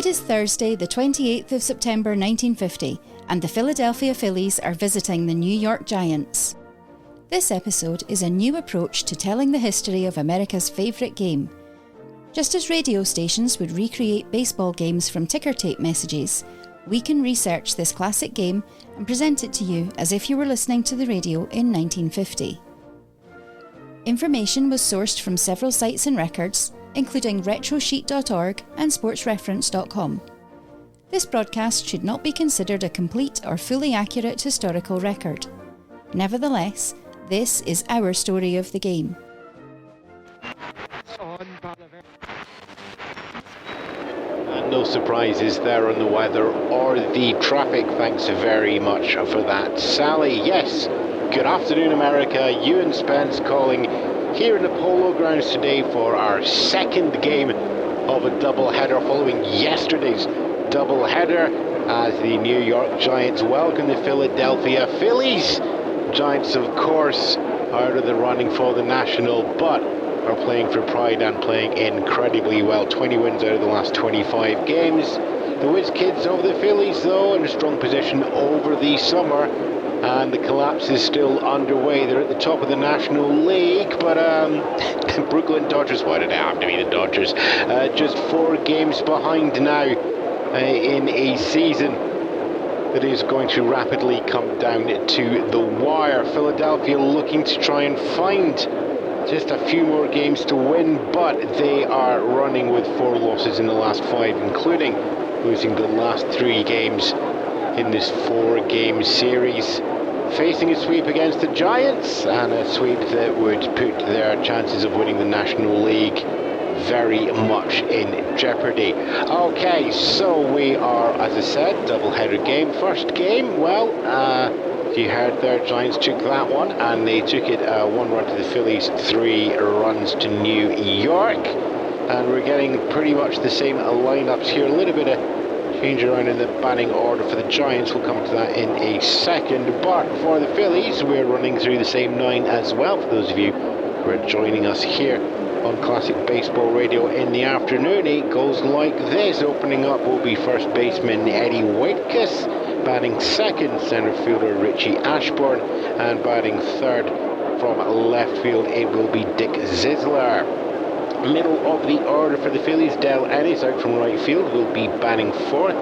It is Thursday, the 28th of September 1950, and the Philadelphia Phillies are visiting the New York Giants. This episode is a new approach to telling the history of America's favourite game. Just as radio stations would recreate baseball games from ticker tape messages, we can research this classic game and present it to you as if you were listening to the radio in 1950. Information was sourced from several sites and records, including retrosheet.org and sportsreference.com. This broadcast should not be considered a complete or fully accurate historical record. Nevertheless, this is our story of the game. And no surprises there on the weather or the traffic. Thanks very much for that, Sally. Yes, good afternoon, America. Ewan, Spence calling here in the Polo Grounds today for our second game of a doubleheader following yesterday's doubleheader as the New York Giants welcome the Philadelphia Phillies. Giants, of course, out of the running for the National, but are playing for pride and playing incredibly well. 20 wins out of the last 25 games. The Whiz kids over the Phillies, though, in a strong position over the summer, and the collapse is still underway. They're at the top of the National League, but Brooklyn Dodgers, why did it have to be the Dodgers? Just 4 games behind now in a season that is going to rapidly come down to the wire. Philadelphia looking to try and find just a few more games to win, but they are running with 4 losses in the last 5, including losing the last 3 games in this 4-game series. Facing a sweep against the Giants, and a sweep that would put their chances of winning the National League very much in jeopardy. Okay, so we are, as I said, doubleheader game. First game, well, you heard there, Giants took that one, and they took it 1 run to the Phillies, 3 runs to New York. And we're getting pretty much the same lineups here. A little bit of change around in the batting order for the Giants. We'll come to that in a second. But for the Phillies, we're running through the same 9 as well. For those of you who are joining us here on Classic Baseball Radio in the afternoon, it goes like this. Opening up will be first baseman Eddie Waitkus. Batting second, centre fielder Richie Ashburn. And batting third from left field, it will be Dick Zisler. Middle of the order for the Phillies, Del Ennis out from right field will be batting 4th.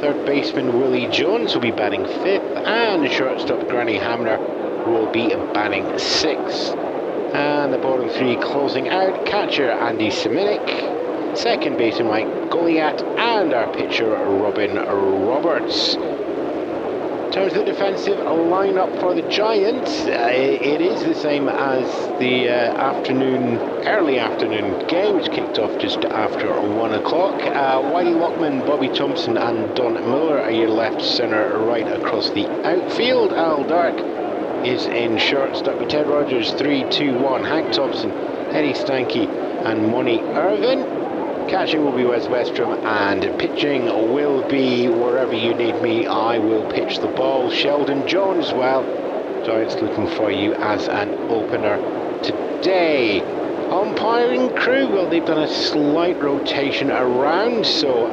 Third baseman Willie Jones will be batting 5th. And shortstop Granny Hamner will be batting 6th. And the bottom 3 closing out, catcher Andy Seminik, second baseman Mike Goliath, and our pitcher Robin Roberts. In terms of the defensive lineup for the Giants, it is the same as the early afternoon game, which kicked off just after 1 o'clock. Whitey Lockman, Bobby Thompson, and Don Miller are your left, centre, right across the outfield. Al Dark is in shortstop with Ted Rogers, 3-2-1, Hank Thompson, Eddie Stanky, and Monty Irvin. Catching will be Wes Westrom, and pitching will be wherever you need me, I will pitch the ball. Sheldon Jones, well, Giants looking for you as an opener today. Umpiring crew, well, they've done a slight rotation around, so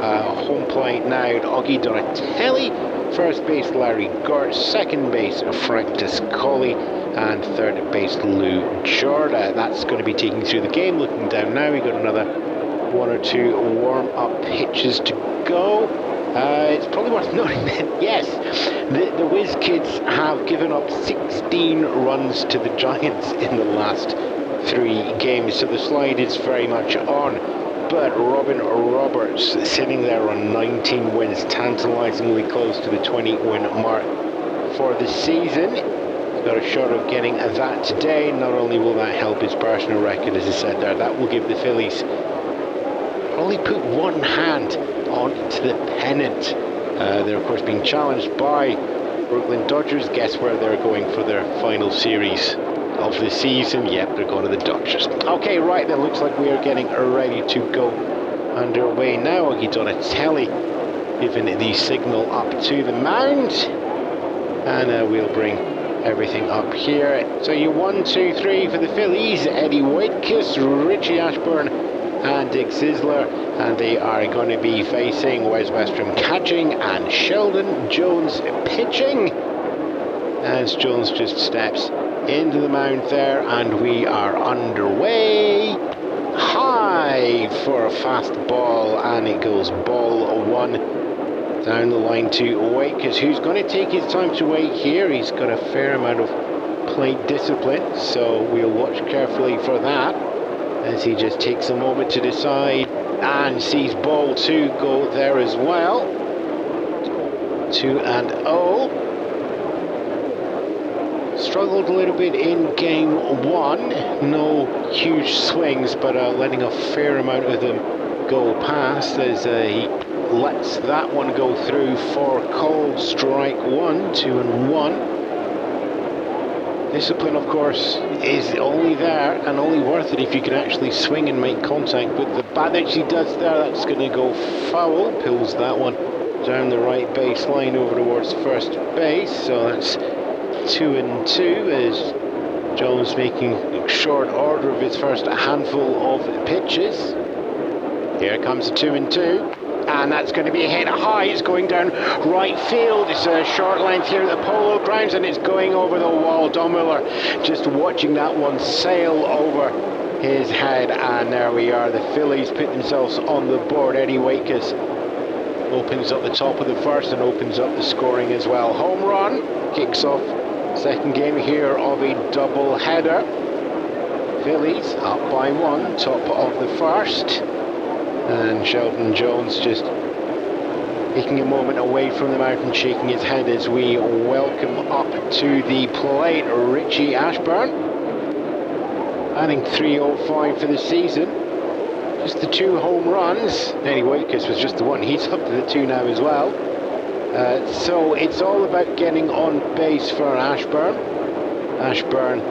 home plate now, Augie Donatelli. First base, Larry Gort. Second base, Frank Tiscali. And third base, Lou Jorda. That's going to be taking through the game. Looking down now, we've got another 1 or 2 warm-up pitches to go. It's probably worth noting that, yes, the Whiz kids have given up 16 runs to the Giants in the last 3 games. So the slide is very much on. But Robin Roberts sitting there on 19 wins, tantalisingly close to the 20-win mark for the season. He's got a shot of getting that today. Not only will that help his personal record, as I said there, that will give the Phillies only put one hand onto the pennant. They're, of course, being challenged by Brooklyn Dodgers. Guess where they're going for their final series of the season? Yep, they're going to the Dodgers. Okay, right, that looks like we are getting ready to go underway now. Augie Donatelli giving the signal up to the mound, and we'll bring everything up here. So you 1, 2, 3 for the Phillies: Eddie Waitkus, Richie Ashburn, and Dick Sizzler, and they are going to be facing Wes Westrom catching and Sheldon Jones pitching, as Jones just steps into the mound there, and we are underway. High for a fast ball, and it goes ball one down the line to Wakers, who's going to take his time to wait here. He's got a fair amount of plate discipline, so we'll watch carefully for that as he just takes a moment to decide and sees ball two go there as well. 2-0. Struggled a little bit in game one, no huge swings, but letting a fair amount of them go past as he lets that one go through for called strike one. 2-1. Discipline, of course, is only there and only worth it if you can actually swing and make contact with the bat that she does there. That's going to go foul. Pulls that one down the right baseline over towards first base, so that's 2-2 as Jones making short order of his first handful of pitches. Here comes the 2-2, and that's going to be a hit high. It's going down right field. It's a short length here at the Polo Grounds, and it's going over the wall. Don Miller just watching that one sail over his head, and there we are. The Phillies put themselves on the board. Eddie Wakers opens up the top of the first and opens up the scoring as well. Home run kicks off second game here of a doubleheader. Phillies up by one, top of the first, and Sheldon Jones just taking a moment away from the mound and shaking his head as we welcome up to the plate Richie Ashburn, adding 305 for the season. Just the 2 home runs. Eddie Wakers was just the one. He's up to the 2 now as well. So it's all about getting on base for Ashburn. Ashburn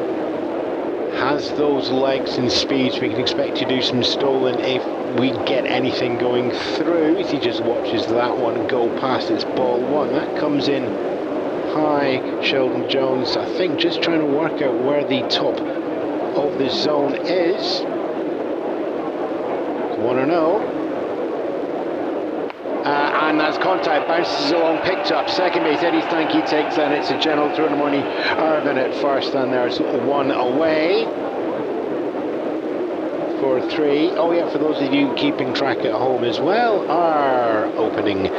has those legs and speeds. We can expect to do some stolen if we get anything going through. As he just watches that one go past. It's ball one. That comes in high. Sheldon Jones, I think, just trying to work out where the top of the zone is. 1-0. And that's contact, bounces along, picked up. Second base, Eddie Stanky takes that. It's a general throw to money. Irvin at first, and there's one away for 3. Oh yeah, for those of you keeping track at home as well, our opening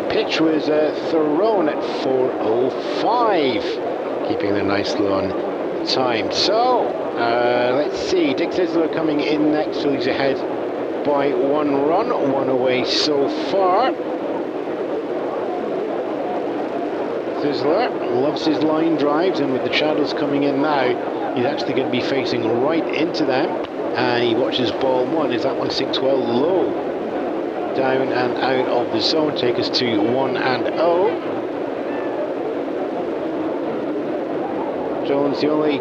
pitch was thrown at 4:05, keeping the nice long time. So let's see, Dick Sizzler coming in next, so he's ahead by 1 run, 1 away so far. Sizzler loves his line drives, and with the shadows coming in now, he's actually going to be facing right into them. And he watches ball one as that one sinks well low down and out of the zone. Take us to 1-0. Jones, the only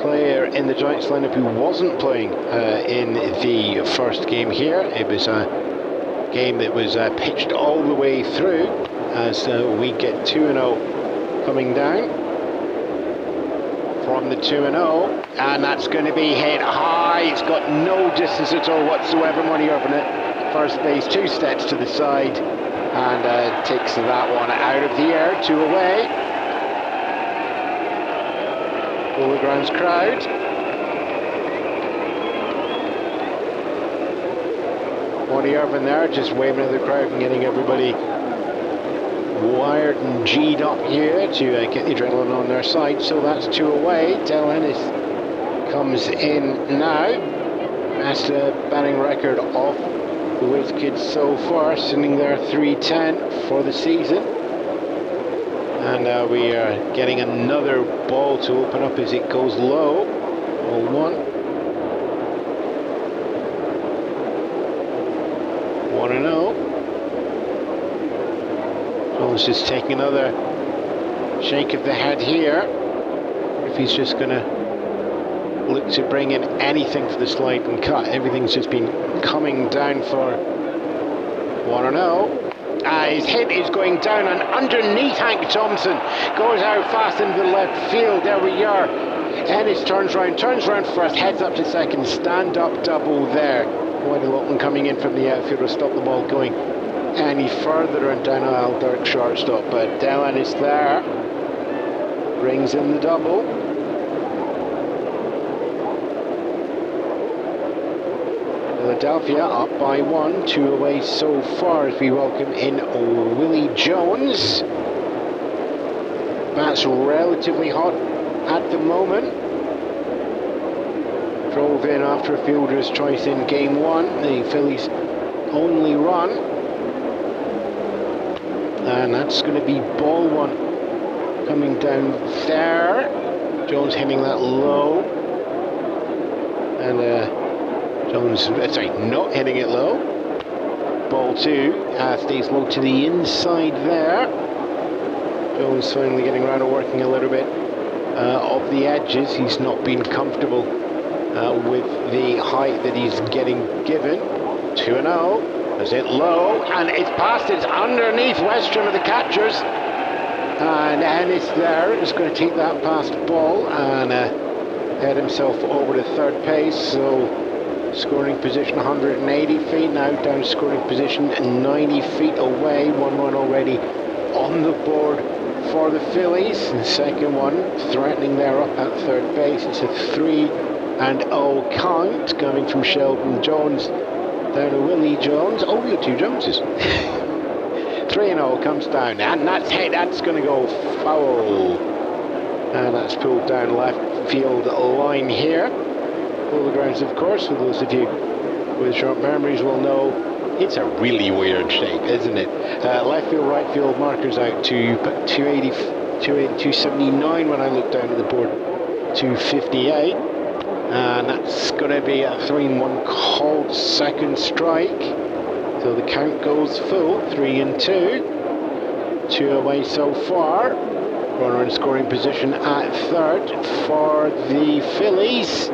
player in the Giants lineup who wasn't playing in the first game here. It was a game that was pitched all the way through as we get 2-0 coming down from the 2-0, and that's going to be hit high. It's got no distance at all whatsoever. Money Irvin at first base, 2 steps to the side, and takes that one out of the air. 2 away. Polo Grounds crowd. Money Irvin there, just waving at the crowd and getting everybody wired and G'd up here to get the adrenaline on their side. So that's 2 away. Del Ennis comes in now. That's the batting record of the Whiz kids so far, sitting there 310 for the season. And we are getting another ball to open up as it goes low. 0-1. 1-0. Jones just taking another shake of the head here. If he's just going to look to bring in anything for the slide and cut, everything's just been coming down for 1-0. His hit is going down and underneath Hank Thompson. Goes out fast into the left field. There we are. Ennis turns round first, heads up to second. Stand up double there. Whitey Lawton coming in from the outfield to stop the ball going any further, and down Al Dirk shortstop, but Ewan is there, brings in the double. Philadelphia up by 1, 2 away so far as we welcome in Willie Jones. Bat's relatively hot at the moment. Drove in after a fielder's choice in game 1, the Phillies' only run. And that's going to be ball 1 coming down there. Jones hitting that low. And Jones, not hitting it low. Ball 2 stays low to the inside there. Jones finally getting around and working a little bit of the edges. He's not been comfortable with the height that he's getting given. 2-0. Is it low? And it's past. It's underneath Western of the catchers. And Ennis there is going to take that past ball and head himself over to third base. So scoring position 180 feet, now down scoring position 90 feet away. 1-1 already on the board for the Phillies. The second one threatening there up at third base. It's a 3-0 count coming from Sheldon Jones down to Willie Jones. Oh, we got 2 Joneses. 3-0 comes down, and that's hit. That's going to go foul. And that's pulled down left field line here. Polo Grounds, of course, for those of you with short memories will know, it's a really weird shape, isn't it? Left field, right field markers out to 280, 279 when I look down at the board, 258. And that's going to be a 3-1 called second strike. So the count goes full, 3-2. 2 away so far. Runner in scoring position at third for the Phillies.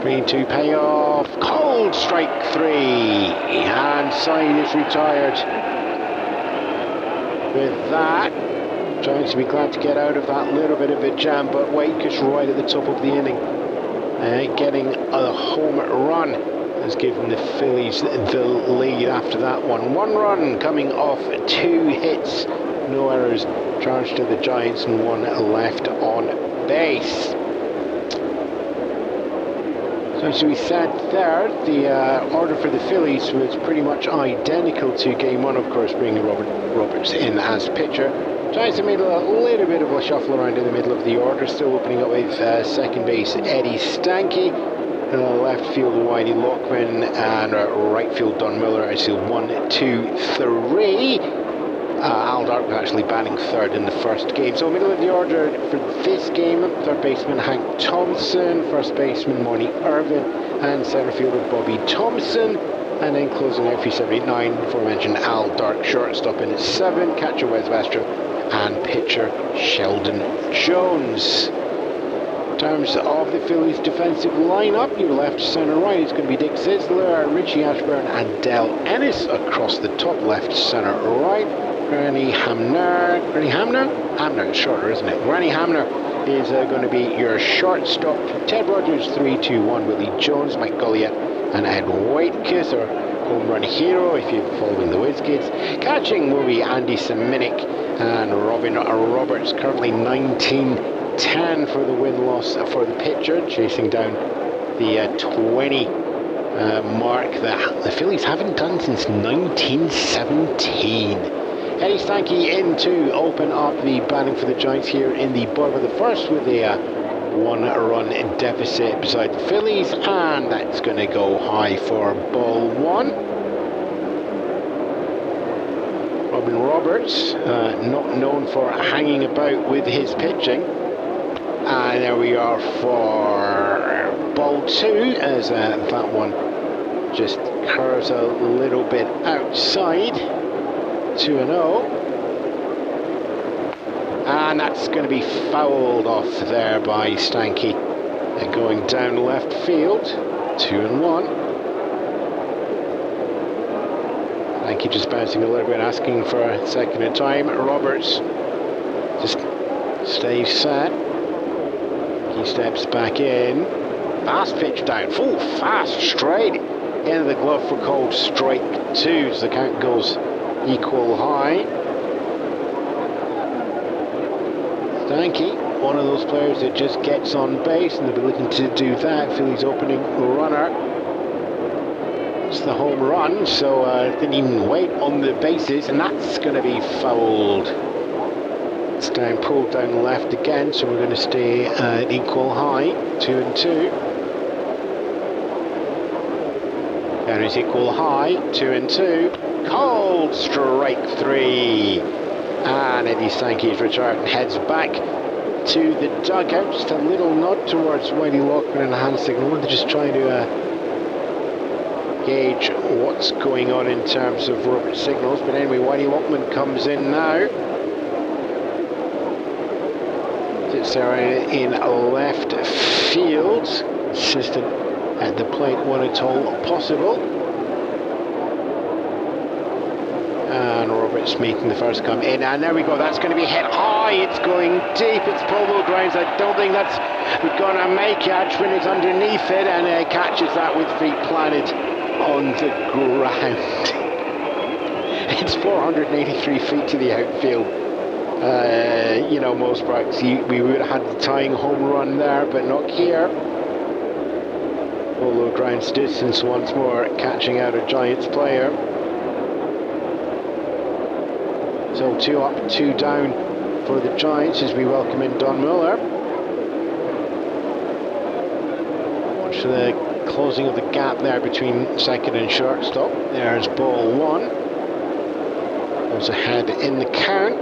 3-2 payoff. Cold strike 3. And side is retired. With that, Giants will be glad to get out of that little bit of a jam, but Wake's right at the top of the inning. Getting a home run has given the Phillies the lead after that one. 1 run coming off 2 hits, no errors charged to the Giants, and 1 left on base. So as we said there, the order for the Phillies was pretty much identical to game 1, of course, bringing Roberts in as pitcher. Giants have made a little bit of a shuffle around in the middle of the order, still opening up with second base Eddie Stanky, left field Whitey Lockman, and right field Don Miller. I see 1, 2, 3. Al Dark actually batting third in the first game. So middle of the order for this game, third baseman Hank Thompson, first baseman Monty Irvin, and centre fielder Bobby Thompson. And then closing out for 79, aforementioned Al Dark, shortstop in at 7, catcher Wes Westro, and pitcher Sheldon Jones. In terms of the Phillies' defensive lineup, your left, centre, right is going to be Dick Zisler, Richie Ashburn, and Del Ennis across the top, left, centre, right. Granny Hamner, Hamner is shorter, isn't it? Granny Hamner is going to be your shortstop. Ted Rogers, 3-2-1, Willie Jones, Mike Goliath, and Ed Whitekiss, our home run hero if you're following the Whiz kids. Catching will be Andy Seminik and Robin Roberts, currently 19-10 for the win-loss for the pitcher, chasing down the 20 mark that the Phillies haven't done since 1917. Eddie Stanky in to open up the batting for the Giants here in the bottom of the first with a 1-run deficit beside the Phillies, and that's going to go high for ball 1. Robin Roberts, not known for hanging about with his pitching. And there we are for ball 2, as that one just curves a little bit outside. 2-0. And that's going to be fouled off there by Stanky. Going down left field. 2-1. Stanky just bouncing a little bit, asking for a second in time. Roberts just stays set. He steps back in. Fast pitch down. Full fast straight into the glove for called strike 2, so the count goes equal high. Stanky, one of those players that just gets on base, and they'll be looking to do that. Philly's opening runner. It's the home run, so didn't even wait on the bases, and that's going to be fouled. It's down, pulled down left again, so we're going to stay at equal high, 2-2. There is equal high, 2-2. Called strike 3. And Eddie Sankey's retired and heads back to the dugout. Just a little nod towards Whitey Lockman and a hand signal. They're just trying to gauge what's going on in terms of Robert's signals. But anyway, Whitey Lockman comes in now. Sits there in left field. Assistant at the plate, one at all possible. And Roberts making the first come in, and there we go. That's going to be hit high. It's going deep. It's Polo Grounds. I don't think that's going to make it. Ashwin is underneath it and catches that with feet planted on the ground. It's 483 feet to the outfield. You know, most practice we would have had the tying home run there, but not here. Polo Grounds distance once more, catching out a Giants player. So 2 up, 2 down for the Giants as we welcome in Don Miller. Watch the closing of the gap there between second and shortstop. There's ball 1. Goes ahead in the count.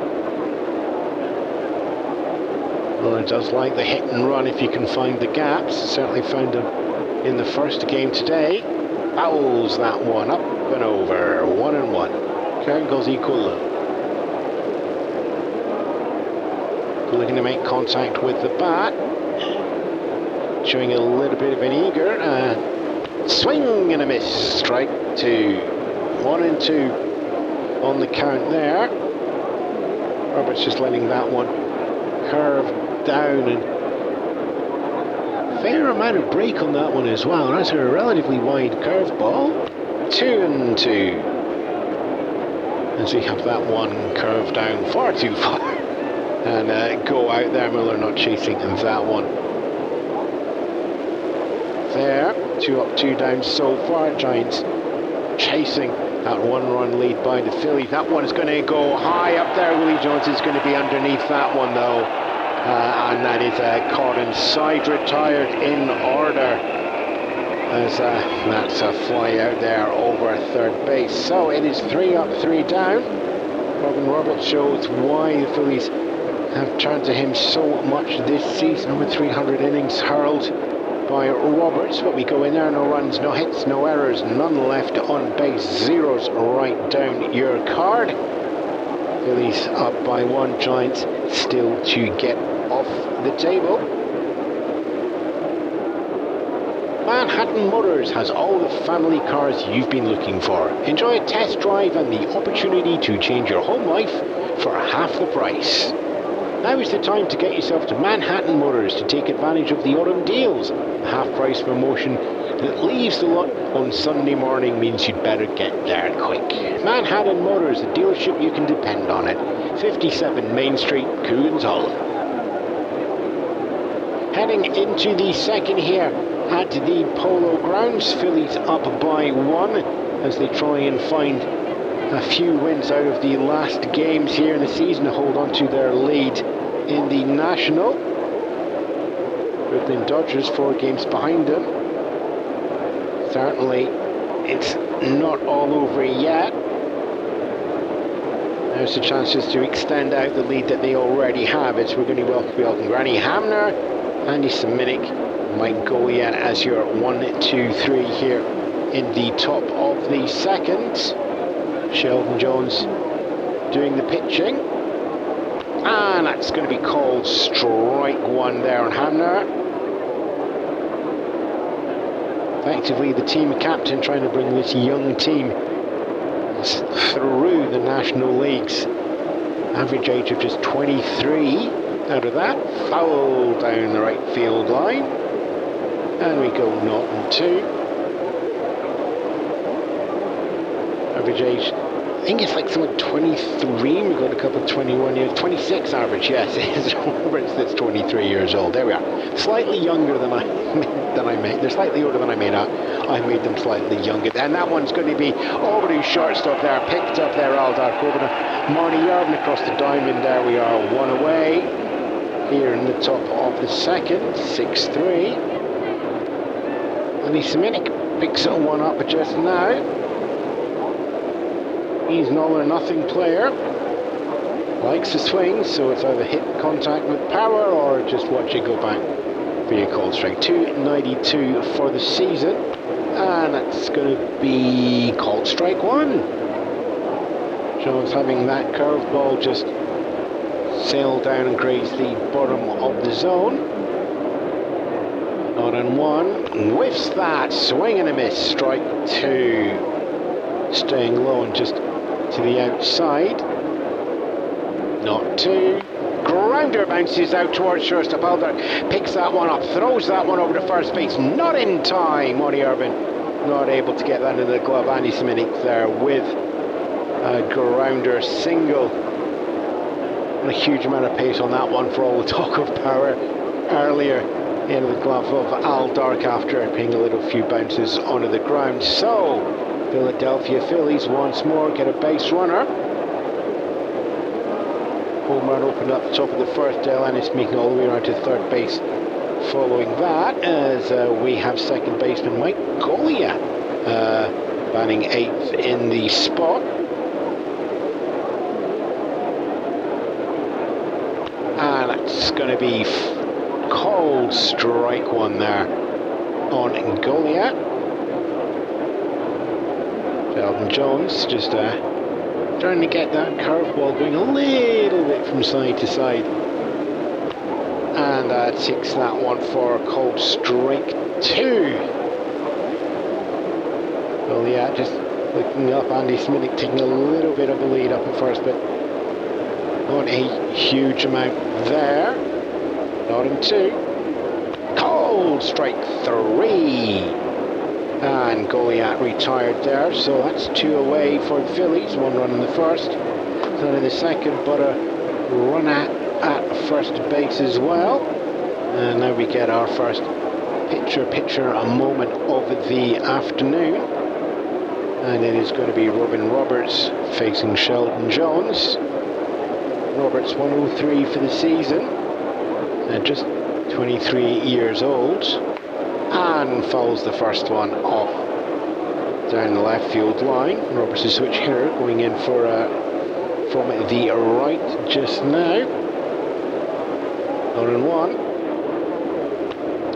Miller does like the hit and run if you can find the gaps. Certainly found them in the first game today. Fouls that one up and over. 1-1. Count goes equal low. Looking to make contact with the bat. Showing a little bit of an eager swing and a miss. Strike 2. 1-2 on the count there. Roberts just letting that one curve down, and fair amount of break on that one as well. That's a relatively wide curveball. 2-2. As we have that one curve down far too far. And go out there. Miller not chasing that one. There, 2 up, 2 down so far. Giants chasing that 1-run lead by the Phillies. That one is going to go high up there. Willie Jones is going to be underneath that one though. And that is caught inside, retired in order. As that's a fly out there over third base. So it is 3 up, 3 down. Robin Roberts shows why the Phillies have turned to him so much this season. Over 300 innings hurled by Roberts, but we go in there, no runs, no hits, no errors, none left on base, zeros right down your card. Phillies up by 1, Giants still to get off the table. Manhattan Motors has all the family cars you've been looking for. Enjoy a test drive and the opportunity to change your home life for half the price. Now is the time to get yourself to Manhattan Motors to take advantage of the autumn deals. The half-price promotion that leaves the lot on Sunday morning means you'd better get there quick. Manhattan Motors, a dealership you can depend on it. 57 Main Street, Coogan's Hollow. Heading into the second here at the Polo Grounds. Phillies up by 1 as they try and find a few wins out of the last games here in the season to hold on to their lead in the National. Brooklyn Dodgers 4 games behind them. Certainly it's not all over yet. There's the chances to extend out the lead that they already have as we're going to welcome Granny Hamner, Andy Seminik, Mike Goliath as your 1, 2, 3 here in the top of the second. Sheldon Jones doing the pitching, and that's going to be called strike 1 there on Hamner. Effectively the team captain trying to bring this young team through the National Leagues. Average age of just 23 out of that. Foul down the right field line, and we go 0-2. Average age, I think it's like something 23. We've got a couple of 21 years, 26 average. Yes, it's Roberts that's 23 years old. There we are. Slightly younger than I made. They're slightly older than I made out. I made them slightly younger. And that one's going to be over to shortstop there. Picked up there, Aldar Kobana. Marnie Yarvin across the diamond. There we are, one away. Here in the top of the second, 6-3. Andy Seminik picks one up just now. He's an all-or-nothing player. Likes to swing, so it's either hit contact with power or just watch it go back for your called strike. 292 for the season, and that's going to be called strike one. Jones having that curveball just sail down and graze the bottom of the zone. Not on one. Whiffs that. Swing and a miss. Strike two. Staying low and just to the outside. Not two. Grounder bounces out towards shortstop. Alder picks that one up. Throws that one over to first base. Not in time. Marty Irvin not able to get that into the glove. Andy Seminik there with a grounder single. A huge amount of pace on that one for all the talk of power earlier into the glove of Al Dark after paying a little few bounces onto the ground. So Philadelphia Phillies once more get a base runner. Home run opened up the top of the first. Dale Ennis making all the way around to third base following that, as we have second baseman Mike Goliath batting eighth in the spot. And it's going to be called strike one there on Goliath. Sheldon Jones just trying to get that curveball going a little bit from side to side. And takes that one for called strike two. Goliath just looking up. Andy Seminik taking a little bit of a lead up at first, but not a huge amount there. Not in two. Cold strike three. And Goliath retired there, so that's two away for the Phillies. One run in the first, none in the second, but a run at first base as well. And now we get our first picture a moment of the afternoon. And it is going to be Robin Roberts facing Sheldon Jones. Roberts 103 for the season, just 23 years old, and fouls the first one off down the left field line. Roberts' switch hitter going in for from the right just now. Not in one,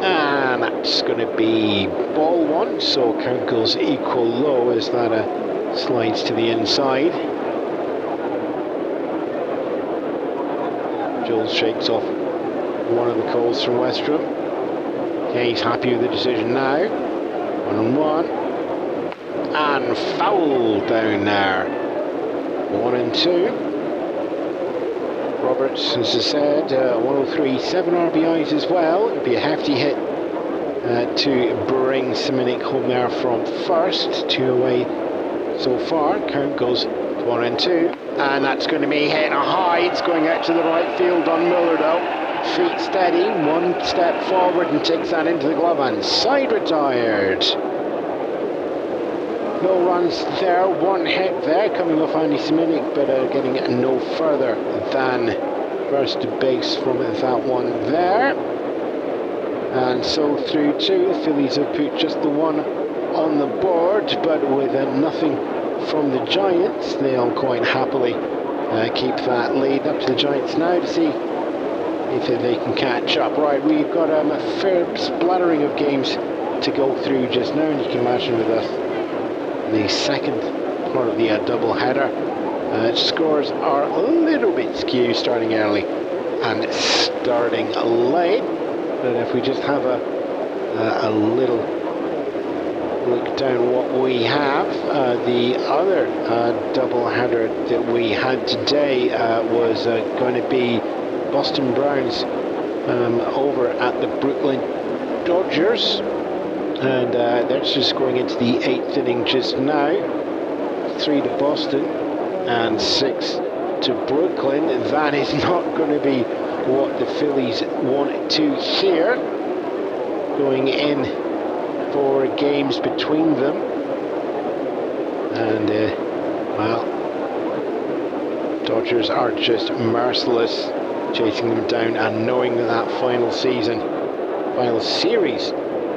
and that's going to be ball one. So count goes equal low as that slides to the inside. Jules shakes off one of the calls from Westrom. Okay, he's happy with the decision now. 1-1. And foul down there. 1-2. Roberts, as I said, 103, 7 RBIs as well. It'd be a hefty hit to bring Seminik home there from first. Two away so far. Count goes 1-2. And that's going to be hit high. It's going out to the right field on Miller though. Feet steady, one step forward and takes that into the glove and side retired. No runs there, one hit there coming off Andy Seminik, but getting no further than first base from that one there. And so through two, the Phillies have put just the one on the board, but with nothing from the Giants. They'll quite happily keep that lead. Up to the Giants now to see if they can catch up. Right, we've got a fair splattering of games to go through just now, and you can imagine with us the second part of the doubleheader. Scores are a little bit skewed, starting early and starting late. But if we just have a little look down what we have, the other doubleheader that we had today was going to be Boston Browns over at the Brooklyn Dodgers, and they're just going into the 8th inning just now. 3 to Boston and 6 to Brooklyn. That is not going to be what the Phillies want to hear going in for games between them. And well, Dodgers are just merciless, chasing them down and knowing that final series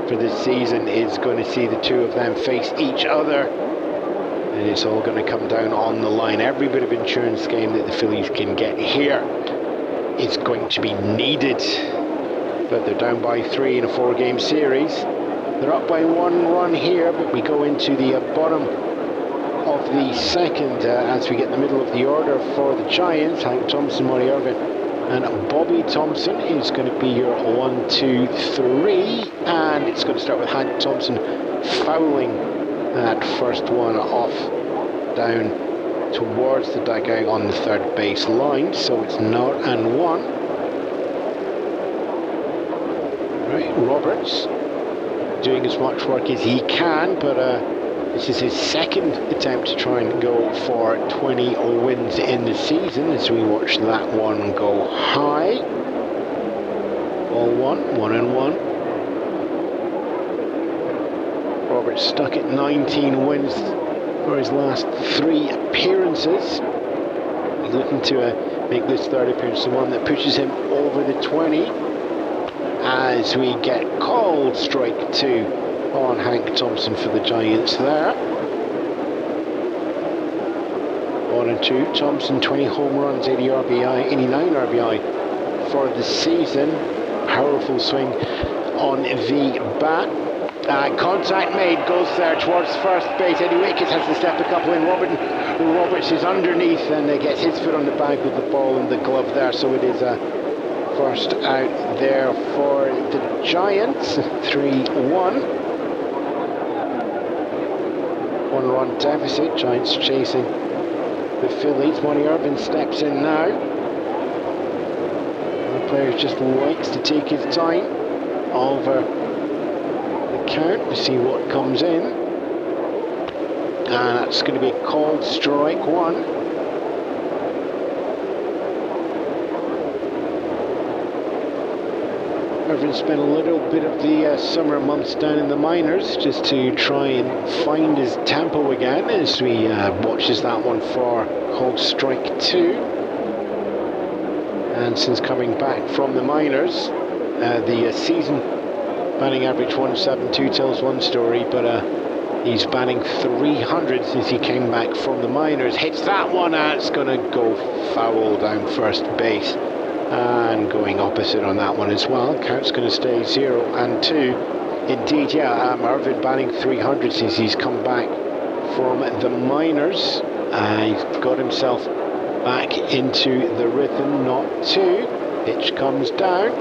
for this season is going to see the two of them face each other, and it's all going to come down on the line. Every bit of insurance game that the Phillies can get here is going to be needed. But they're down by 3 in a 4-game series. They're up by 1 run here, but we go into the bottom of the second as we get the middle of the order for the Giants. Hank Thompson, Monty Irvin and Bobby Thompson is going to be your 1, 2, 3, and it's going to start with Hank Thompson fouling that first one off down towards the dugout on the third base line, so it's 0-1. Right, Roberts doing as much work as he can, but this is his second attempt to try and go for 20 wins in the season as we watch that one go high. Ball 1-1. Roberts stuck at 19 wins for his last 3 appearances. He's looking to make this third appearance the one that pushes him over the 20 as we get called strike 2 on Hank Thompson for the Giants there. 1-2. Thompson, 20 home runs, 80 RBI, 89 RBI for the season. Powerful swing on the bat. Contact made, goes there towards first base. Eddie Wickett has to step a couple in. Roberts is underneath and gets his foot on the bag with the ball and the glove there, so it is a first out there for the Giants. 3-1. 1-run deficit. Giants chasing the Phillies. Monty Irvin steps in now. The player just likes to take his time over the count to see what comes in. And that's going to be a called strike 1. Irvin spent a little bit of the summer months down in the minors just to try and find his tempo again as we watches that one for called strike 2. And since coming back from the minors, the season batting average 172 tells one story, but he's batting 300 since he came back from the minors. Hits that one and it's going to go foul down first base. And going opposite on that one as well. Count's going to stay 0-2. Indeed, yeah, Irvin batting 300 since he's come back from the minors. He's got himself back into the rhythm, not 2. Pitch comes down.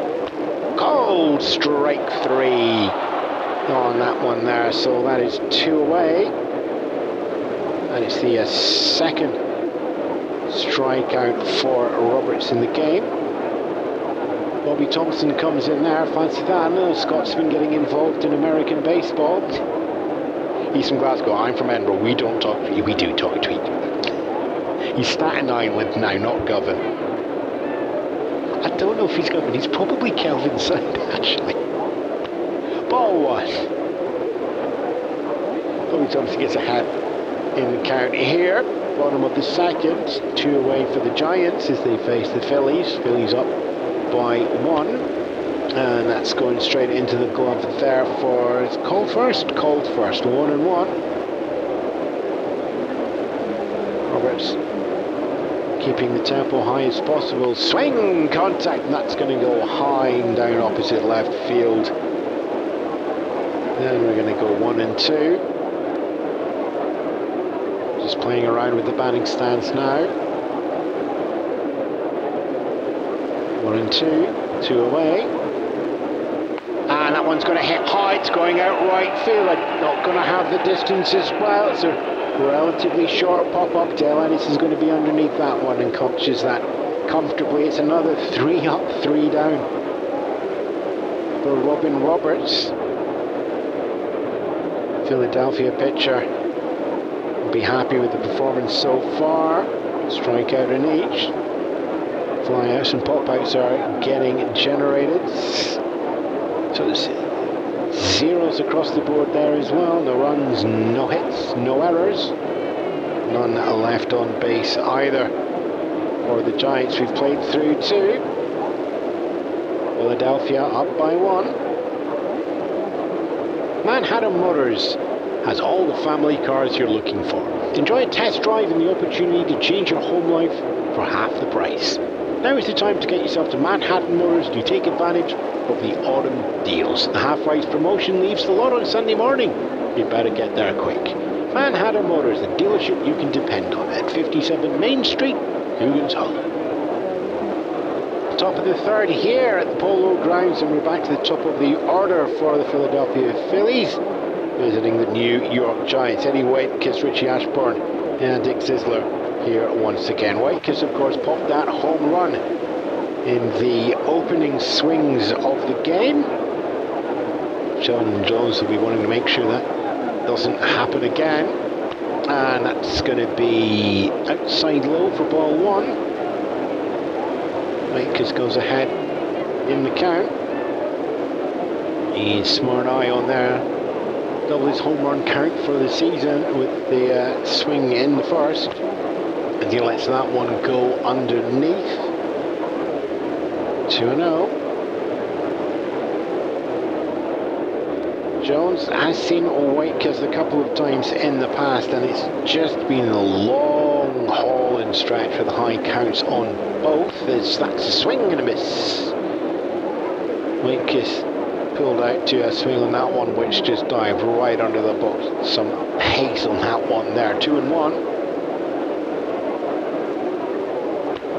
Cold strike 3 on that one there. So that is 2 away. And it's the second strikeout for Roberts in the game. Bobby Thompson comes in there, fancy that. I know Scott's been getting involved in American baseball. He's from Glasgow, I'm from Edinburgh. We don't talk to you, we do talk to each other. He's Staten Island now, not Govan. I don't know if he's Govan, he's probably Kelvin Sound actually. Ball 1. Bobby Thompson gets a hat in the count here. Bottom of the second, 2 away for the Giants as they face the Phillies. Phillies up by 1, and that's going straight into the glove there for called first, 1-1. Roberts keeping the tempo high as possible. Swing, contact, and that's going to go high and down opposite left field. Then we're going to go 1-2. Just playing around with the batting stance now. 1-2, 2 away. And that one's going to hit high, it's going out right field. Not going to have the distance as well. It's a relatively short pop-up. Dale Ennis is going to be underneath that one and catches that comfortably. It's another 3 up, 3 down for Robin Roberts. Philadelphia pitcher Be happy with the performance so far. Strike out in each. Fly outs and pop outs are getting generated. So there's zeros across the board there as well. No runs, no hits, no errors. None left on base either. For the Giants, we've played through 2. Philadelphia up by 1. Manhattan Motors has all the family cars you're looking for. Enjoy a test drive and the opportunity to change your home life for half the price. Now is the time to get yourself to Manhattan Motors to take advantage of the autumn deals. The half-price promotion leaves the lot on Sunday morning. You better get there quick. Manhattan Motors, the dealership you can depend on at 57 Main Street, Coogan's Hollow. Top of the 3rd here at the Polo Grounds, and we're back to the top of the order for the Philadelphia Phillies, visiting the New York Giants. Eddie Whitekiss, Richie Ashburn, and Dick Zisler here once again. Whitekiss, of course, popped that home run in the opening swings of the game. Sheldon Jones will be wanting to make sure that doesn't happen again. And that's going to be outside low for ball 1. Whitekiss goes ahead in the count. He's smart eye on there. Double his home run count for the season with the swing in the first. And he lets that one go underneath. 2-0. Jones has seen Whitekiss a couple of times in the past, and it's just been a long haul and stretch for the high counts on both. That's a swing and a miss. Whitekiss pulled out to a swing on that one, which just dived right under the box. Some pace on that one there. 2-1.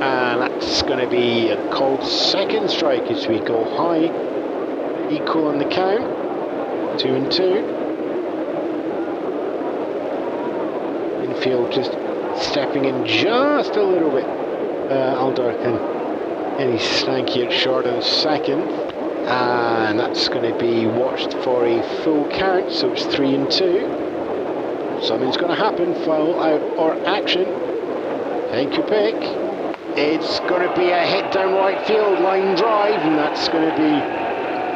And that's going to be a cold second strike as we go high. Equal on the count. 2-2. Infield just stepping in just a little bit. Aldarkin, and he's stanky at short on second. And that's going to be watched for a full count, so it's 3-2. Something's going to happen, foul, out, or action. Take your pick. It's going to be a hit down right field, line drive, and that's going to be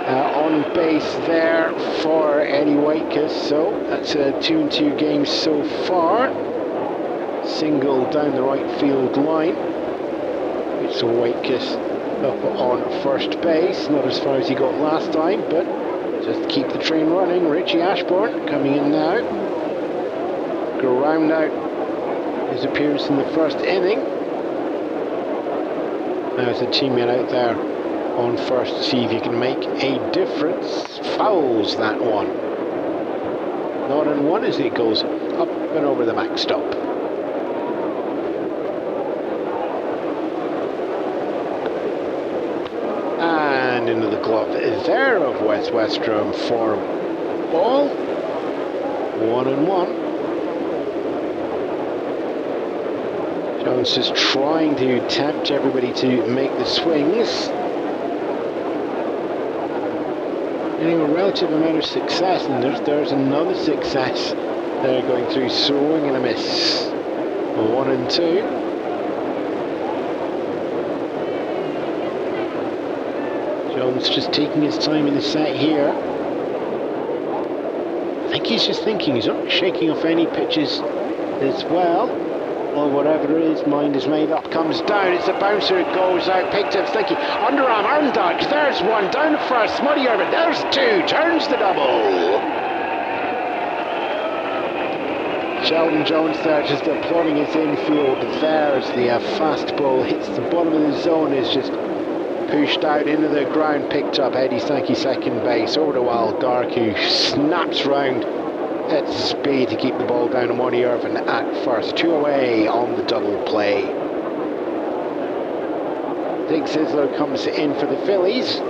on base there for Eddie Whitekiss. So that's a 2-2 game so far. Single down the right field line. It's a Whitekiss up on first base. Not as far as he got last time, but just to keep the train running. Richie Ashburn coming in now. Go round out his appearance in the first inning. There's a teammate out there on first to see if he can make a difference. Fouls that one. Not on one as it goes up and over the backstop. And into the glove there of Wes Westrom for ball. 1-1. Jones just trying to tempt everybody to make the swings. Getting a relative amount of success, and there's another success there going through. Swing and a miss. 1-2. Jones just taking his time in the set here. I think he's just thinking. He's not shaking off any pitches as well. Or whatever it is, mind is made up, comes down, it's a bouncer, it goes out, picked up sticky, underarm, arm duck, there's one, down to first, Smutty Urban, there's two, turns the double. Sheldon Jones there just applauding his infield, there's the fastball, hits the bottom of the zone, is just pushed out into the ground, picked up, Eddie Sankey second base, over to Wild Dark, who snaps round at speed to keep the ball down to Monty Irvin at first. 2 away on the double play. Dick Zisler comes in for the Phillies.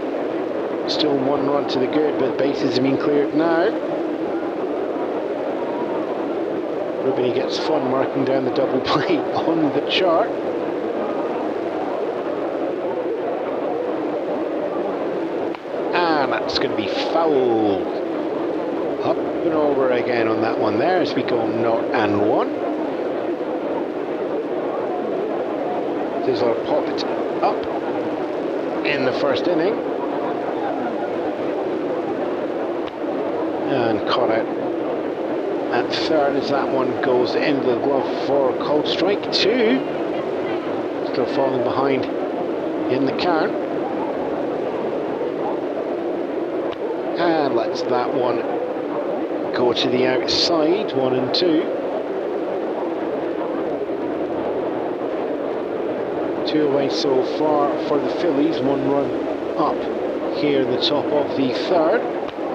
Still 1 run to the good, but bases have been cleared now. Ruben gets fun marking down the double play on the chart. And that's going to be fouled. Up and over again on that one there as we go 0-1. Sizzler popped up in the first inning and caught out at third as that one goes into the glove for a called strike 2. Still falling behind in the count, and lets that one go to the outside. 1-2. 2 away so far for the Phillies. 1 run up here in the top of the third,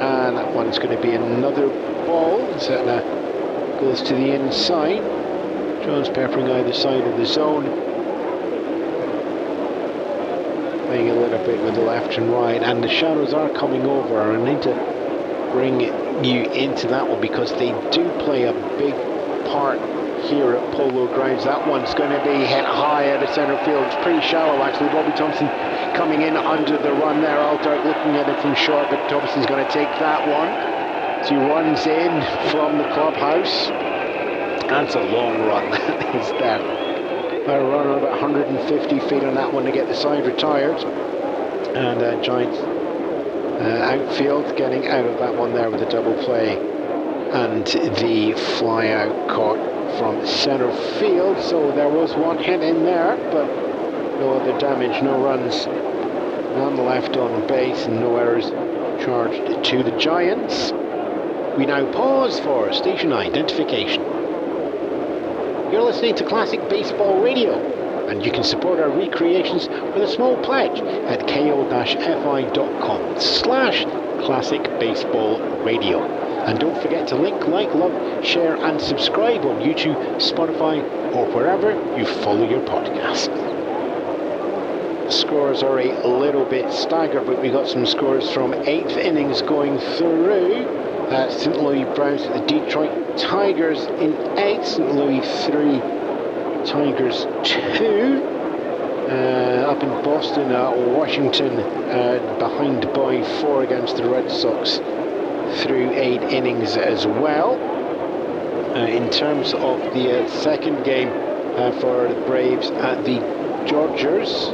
and that one's going to be another ball. So that goes to the inside. Jones peppering either side of the zone, playing a little bit with the left and right, and the shadows are coming over. I need to bring you into that one because they do play a big part here at Polo Grounds. That one's going to be hit high out of centre field. It's pretty shallow actually. Bobby Thompson coming in under the run there. Aldark looking at it from short, but Thompson's going to take that one. So he runs in from the clubhouse. That's a long run. That is that. A run on about 150 feet on that one to get the side retired. And Giants outfield getting out of that one there with a double play. And the fly out caught from centre field. So there was one hit in there, but no other damage, no runs. None left on base and no errors charged to the Giants. We now pause for station identification. You're listening to Classic Baseball Radio, and you can support our recreations with a small pledge at ko-fi.com/classicbaseballradio. And don't forget to link, like, love, share and subscribe on YouTube, Spotify or wherever you follow your podcast. The scores are a little bit staggered, but we got some scores from 8th innings going through. St. Louis Browns at the Detroit Tigers in 8, St. Louis 3, Tigers 2. Up in Boston, Washington behind by 4 against the Red Sox through 8 innings as well. In terms of the second game for the Braves at the Dodgers,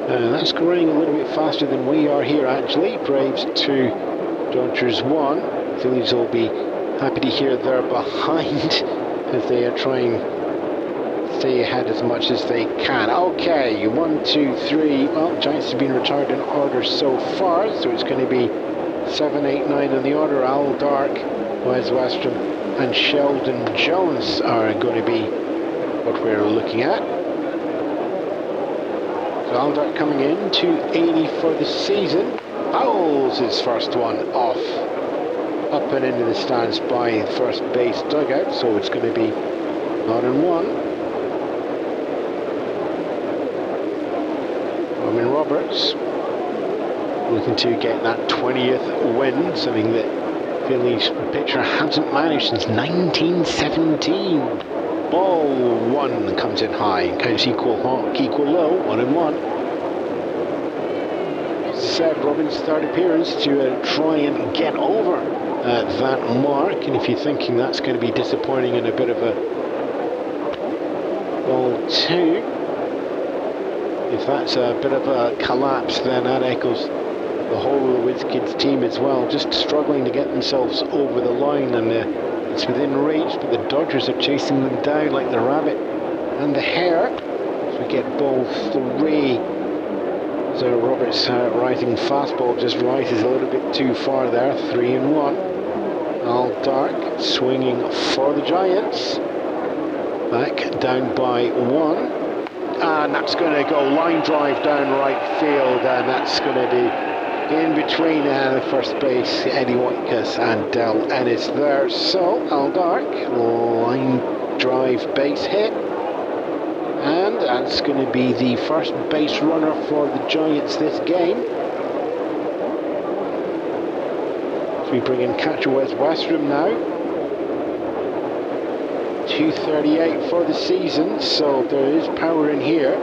that's growing a little bit faster than we are here actually. Braves 2, Dodgers 1. Phillies will be happy to hear they're behind as they are trying to stay ahead as much as they can. Okay, 1, 2, 3. Well, Giants have been retired in order so far, so it's going to be 7, 8, 9 on the order. Al Dark, Wes Westrom and Sheldon Jones are going to be what we're looking at. So Al Dark coming in, 280 for the season. Fouls his first one off. Up and into the stands by first base dugout, so it's going to be 0-1. Robin Roberts looking to get that 20th win, something that Phillies pitcher hasn't managed since 1917. Ball 1 comes in high, counts equal low, 1-1. Said Robin's third appearance to try and get over that mark, and if you're thinking that's going to be disappointing and a bit of a ball 2, if that's a bit of a collapse, then that echoes the whole of the Whiz Kids team as well, just struggling to get themselves over the line, and it's within reach, but the Dodgers are chasing them down like the rabbit and the hare. So we get ball 3. So Roberts' rising fastball just rises a little bit too far there. 3-1. Al Dark swinging for the Giants. Back down by 1. And that's going to go line drive down right field. And that's going to be in between first base, Eddie Whitekiss and Del Ennis there. So Al Dark, line drive base hit. And that's going to be the first base runner for the Giants this game. So we bring in catcher Wes Westrom now. 238 for the season, so there is power in here,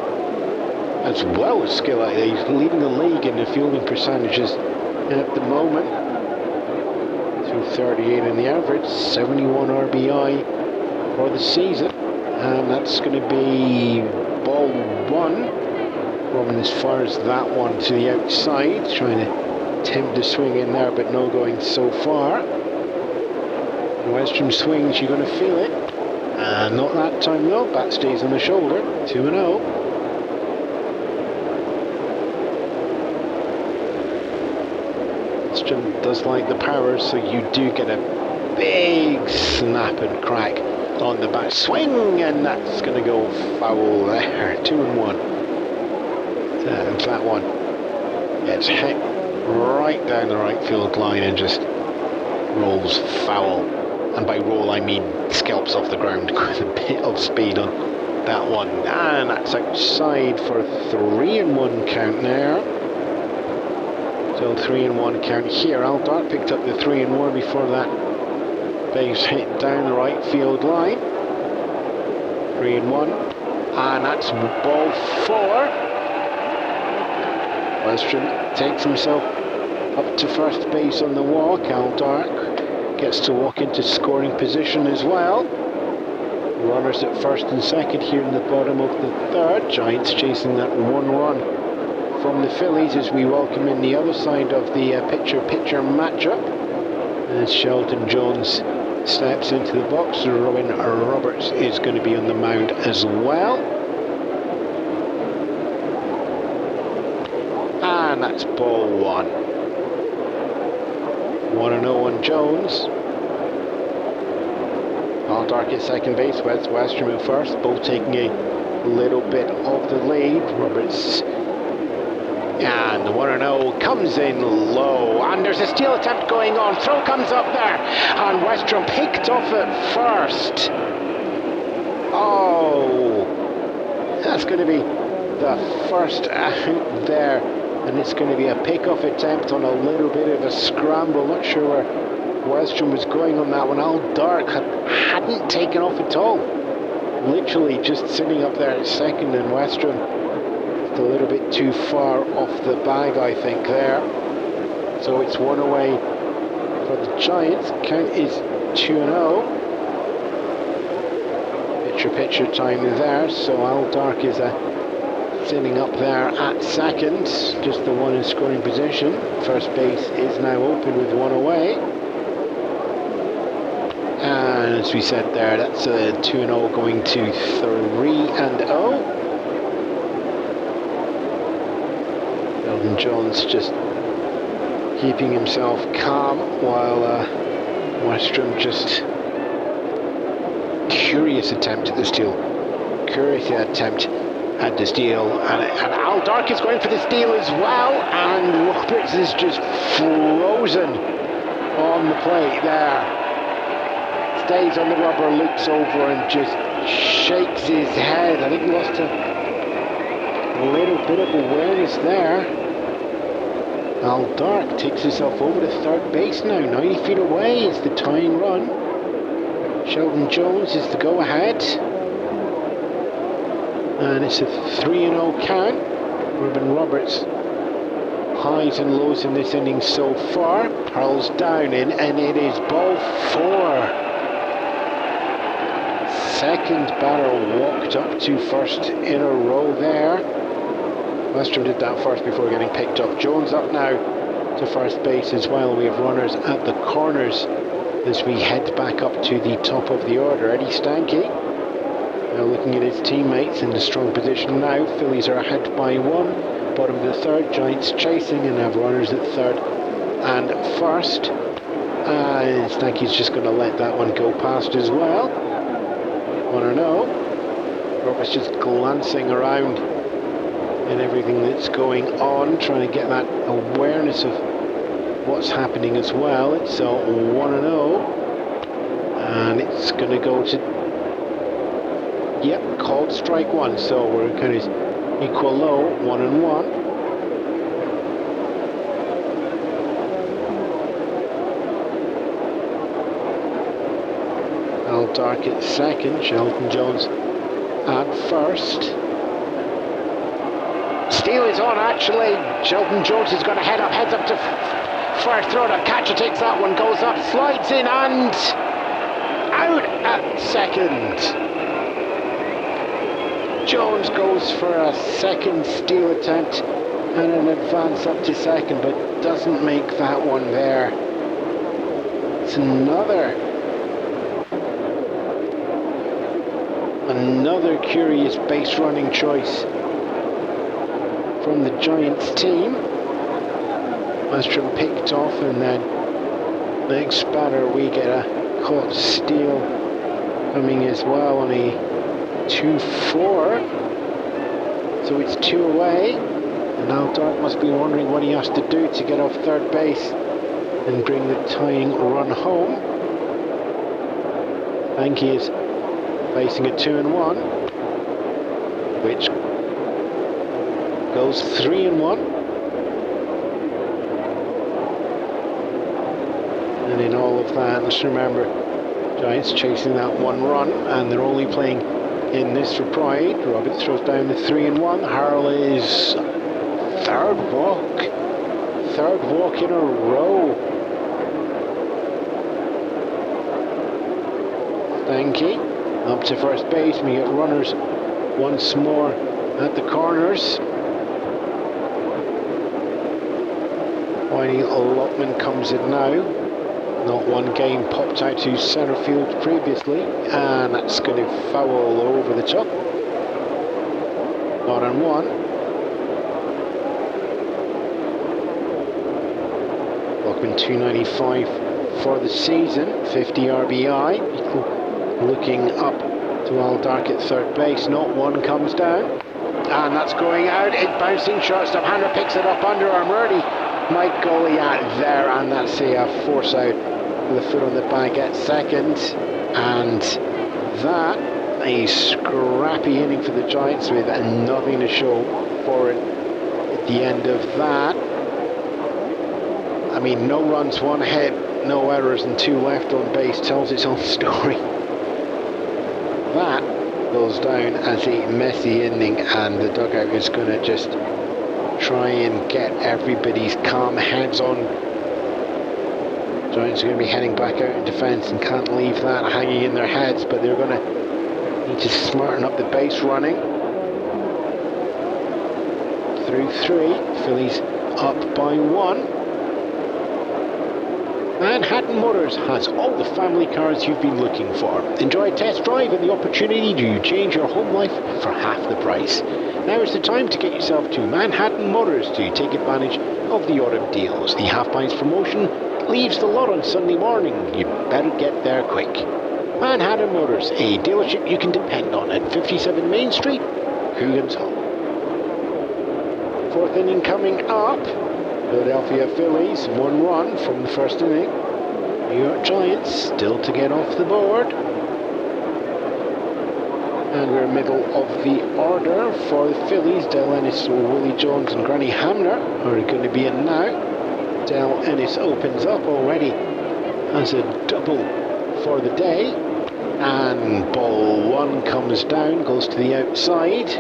as well as skill. He's leading the league in the fielding percentages at the moment. 238 in the average, 71 RBI for the season. And that's going to be ball one. Roman as far as that one to the outside, trying to attempt to swing in there, but no going so far. Westrum swings, you're going to feel it. And not that time though, bat stays on the shoulder, 2-0. Westrum does like the power, so you do get a big snap and crack on the back swing, and that's going to go foul there, 2-1. And that one, it's hit right down the right field line and just rolls foul. And by roll I mean scalps off the ground with a bit of speed on that one. And that's outside for a 3-1 count there. So 3-1 count here. Al Dart picked up the 3-1 before that base hit down the right field line. 3-1. And that's ball four. Westrum takes himself up to first base on the walk. Al Dark gets to walk into scoring position as well. Runners at first and second here in the bottom of the third. Giants chasing that one run from the Phillies as we welcome in the other side of the pitcher-pitcher matchup. As Sheldon Jones steps into the box, Robin Roberts is going to be on the mound as well. And that's ball one. 1-0 on Jones. Al Dark at second base, Westrum at first, both taking a little bit of the lead. Roberts, and the 1-0 comes in low, and there's a steal attempt going on. Throw comes up there, and Westrum picked off at first. Oh, that's going to be the first out there. And it's going to be a pick-off attempt on a little bit of a scramble. Not sure where Westrum was going on that one. Al Dark hadn't taken off at all. Literally just sitting up there at second, and Westrum a little bit too far off the bag, I think, there. So it's one away for the Giants. Count is 2-0. Pitcher time there. So Al Dark is sitting up there at second, just the one in scoring position. First base is now open with one away. And as we said there, that's a 2-0 going to 3-0. Sheldon Jones just keeping himself calm while Westrum just curious attempt at the steal. Curious attempt at the steal, and Al Dark is going for the steal as well, and Roberts is just frozen on the plate there. Stays on the rubber, looks over and just shakes his head. I think he lost a little bit of awareness there. Al Dark takes himself over to third base now, 90 feet away is the tying run. Sheldon Jones is the go-ahead. And it's a 3-0 count. Robin Roberts, highs and lows in this inning so far. Hurls down in, and it is ball four. Second batter walked up to first in a row there. Westrum did that first before getting picked up. Jones up now to first base as well. We have runners at the corners as we head back up to the top of the order. Eddie Stanky now looking at his teammates in the strong position now. Phillies are ahead by one. Bottom of the third, Giants chasing and have runners at third and first. And Stanky's just going to let that one go past as well. 1-0. Roberts just glancing around and everything that's going on, trying to get that awareness of what's happening as well. It's 1-0, and it's going to go to, yep, called strike one. So we're kind of equal low, 1-1. Al Dark at second, Sheldon Jones at first. Steal is on, actually. Sheldon Jones is going to heads up to First throw, the catcher takes that one, goes up, slides in and out at second. Jones goes for a second steal attempt and an advance up to second, but doesn't make that one there. It's another curious base running choice from the Giants team. Western picked off, and then next batter we get a caught steal coming as well on a 2-4. So it's 2 away, and now Dart must be wondering what he has to do to get off third base and bring the tying run home. Anki is facing a 2-1, which goes 3-1. And in all of that, let's remember, Giants chasing that 1 run, and they're only playing in this for pride. Roberts throws down the 3-1. Harrell is third walk in a row. Stanky up to first base. We get runners once more at the corners. Whitey Lotman comes in now. Not one game popped out to centre field previously, and that's going to foul over the top. Not on one. Lockman 295 for the season, 50 RBI. Looking up to Al Dark at third base. Not one comes down, and that's going out. It bouncing shortstop. Hander picks it up under arm. Early Mike Goliath there, and that's a force out with a foot on the bag at second. And that a scrappy inning for the Giants with nothing to show for it at the end of that. I mean, no runs, 1 hit, no errors, and 2 left on base tells its own story. That goes down as a messy inning, and the dugout is going to just try and get everybody's calm heads on. Giants are going to be heading back out in defence and can't leave that hanging in their heads, but they're going to need to smarten up the base running. Through 3, Phillies up by 1. Manhattan Motors has all the family cars you've been looking for. Enjoy a test drive and the opportunity to change your home life for half the price. Now is the time to get yourself to Manhattan Motors to take advantage of the autumn deals. The half pints promotion leaves the lot on Sunday morning. You better get there quick. Manhattan Motors, a dealership you can depend on at 57 Main Street, Coogan's Hall. 4th inning coming up. Philadelphia Phillies, 1 run from the first inning. New York Giants still to get off the board. And we're middle of the order for the Phillies. Del Ennis, Willie Jones and Granny Hamner are going to be in now. Del Ennis opens up already as a double for the day. And ball 1 comes down, goes to the outside.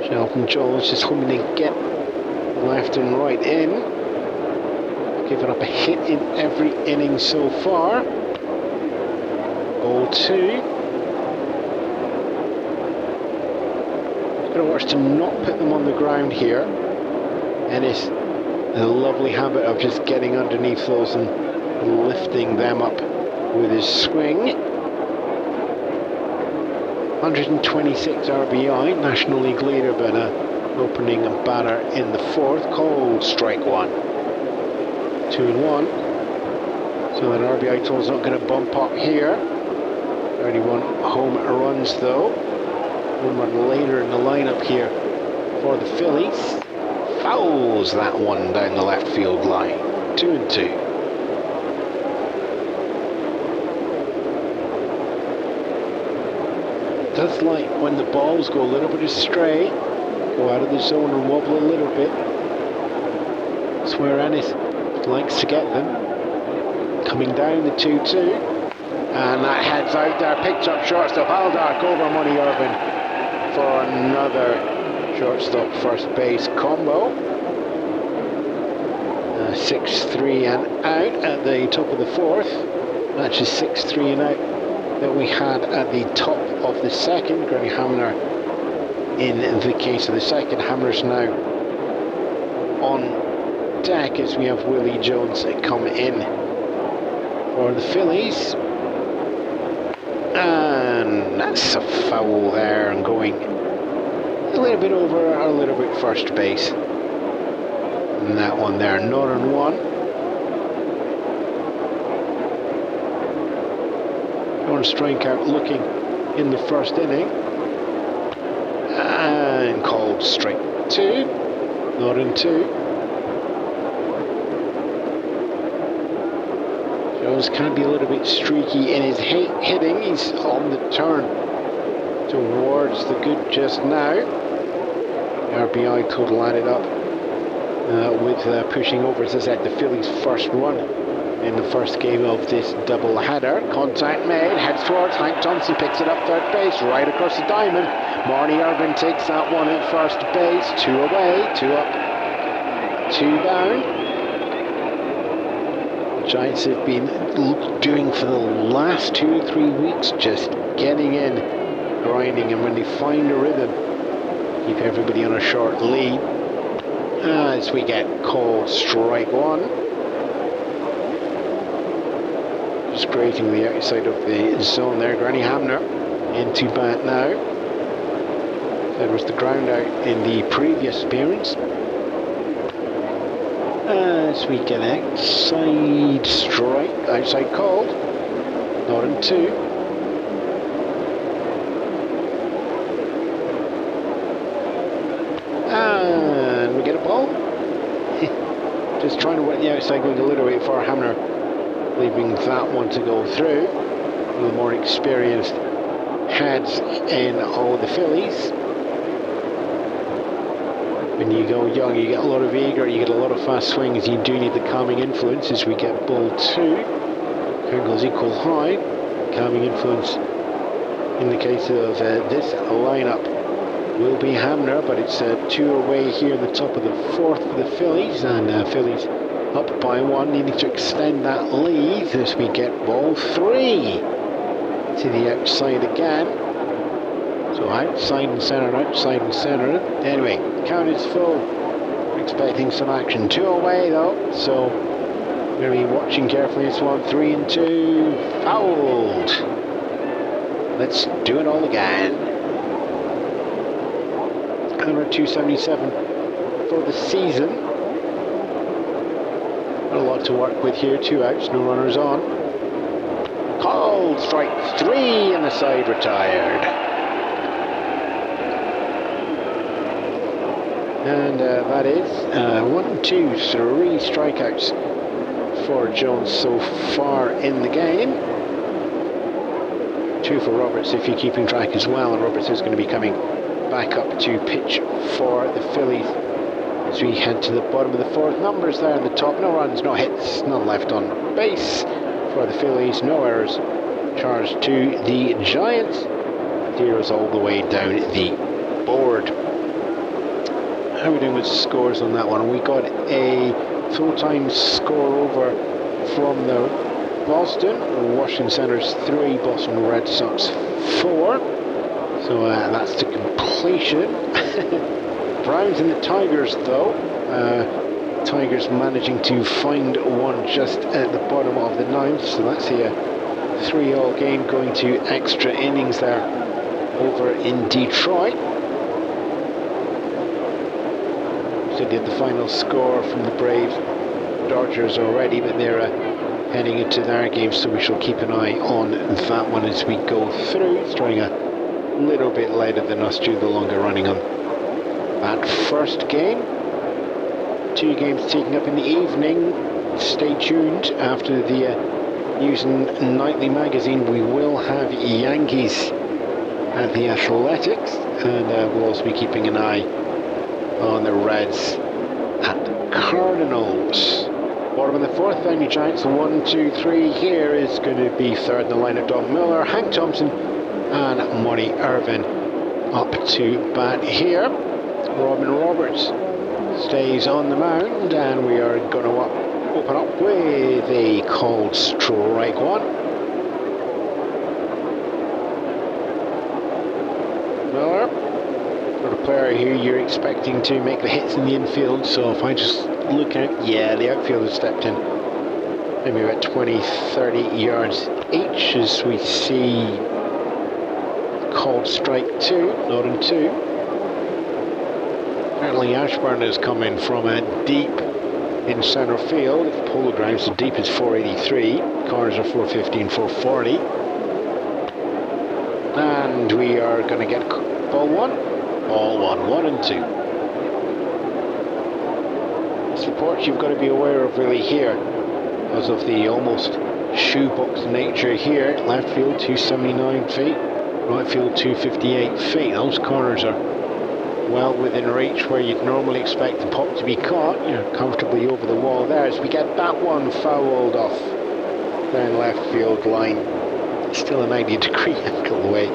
Shelton Jones just hoping to get left and right in. Given up a hit in every inning so far. Ball 2. It's going to work to not put them on the ground here. Ennis has a lovely habit of just getting underneath those and lifting them up with his swing. 126 RBI, National League leader, but opening batter in the 4th. Called strike 1. 2-1. So that RBI total's not going to bump up here. 31 home runs though. Home run later in the lineup here for the Phillies. Fouls that one down the left field line. 2-2. Does like when the balls go a little bit astray, go out of the zone and wobble a little bit. That's where Ennis likes to get them. Coming down the 2-2, and that heads out there, picked up shortstop Aldark over Money Irvin for another Shortstop, first base combo. 6-3 and out at the top of the fourth. That's 6-3 and out that we had at the top of the second. Granny Hamner in the case of the second. Hamner's now on deck as we have Willie Jones come in for the Phillies. And that's a foul there and going a little bit over, a little bit first base. And that one there, not on one. One strikeout looking in the first inning. And called strike two, not in two. Jones can be a little bit streaky in his hitting. He's on the turn towards the good just now. The RBI total added up with pushing over, as I said, the Phillies' first run in the first game of this doubleheader. Contact made, heads towards Hank Thompson, picks it up third base, right across the diamond. Marnie Irvin takes that one at first base. 2 away, 2 up, 2 down. Giants have been doing for the last 2 or 3 weeks, just getting in, grinding, and when they find a rhythm, keep everybody on a short lead. As we get called strike one. Just grazing the outside of the zone there. Granny Hamner into bat now. That was the ground out in the previous appearance. As we get outside strike, outside called, not in two. And we get a ball. Just trying to work the outside, going a little bit far. Hamner leaving that one to go through. A little more experienced heads in all the Phillies. When you go young, you get a lot of eager, you get a lot of fast swings. You do need the calming influence as we get ball two. Angles equal high. Calming influence in the case of this lineup will be Hamner, but it's 2 away here in the top of the fourth for the Phillies, and Phillies up by 1, needing to extend that lead as we get ball 3 to the outside again. So outside and centre, outside and centre. Anyway, count is full. We're expecting some action. 2 away though, so we're going to be watching carefully this one. 3 and 2, fouled. Let's do it all again. Number 277 for the season. Got a lot to work with here. 2 outs, no runners on. Called strike 3 and the side retired. And that is 1, 2, 3 strikeouts for Jones so far in the game. 2 for Roberts if you're keeping track as well, and Roberts is going to be coming back up to pitch for the Phillies as we head to the bottom of the fourth. Numbers there in the top, no runs, no hits, none left on base for the Phillies, no errors charged to the Giants. Zeros all the way down the board. How are we doing with scores on that one? We got a full-time score over from the Boston. Washington Senators 3, Boston Red Sox 4. So that's the completion. Browns and the Tigers though. Tigers managing to find one just at the bottom of the ninth. So that's a 3-all game going to extra innings there over in Detroit. So did the final score from the Braves Dodgers already, but they're heading into their game, so we shall keep an eye on that one as we go through. It's throwing a little bit later than us due to the longer running on that first game. 2 games taken up in the evening. Stay tuned. After the News and Nightly magazine, we will have Yankees at the Athletics, and we'll also be keeping an eye on the Reds at the Cardinals. Bottom of the fourth, then, Giants 1, 2, 3. Here is going to be third in the lineup. Don Miller, Hank Thompson, and Monty Irvin up to bat here. Robin Roberts stays on the mound, and we are going to open up with a called strike one. Miller, got a player who you're expecting to make the hits in the infield, so if I just look out, yeah, the outfield has stepped in. Maybe about 20-30 yards each as we see called strike two, not in two. Apparently Ashburn is coming from a deep in centre field. Polo Grounds, the deep is 483, cars are 450 and 440. And we are going to get ball one, 1 and 2. It's the porch you've got to be aware of really here, because of the almost shoebox nature here. Left field 279 feet, right field 258 feet. Those corners are well within reach where you'd normally expect the pop to be caught. You're comfortably over the wall there as we get that one fouled off down left field line. Still a 90-degree angle away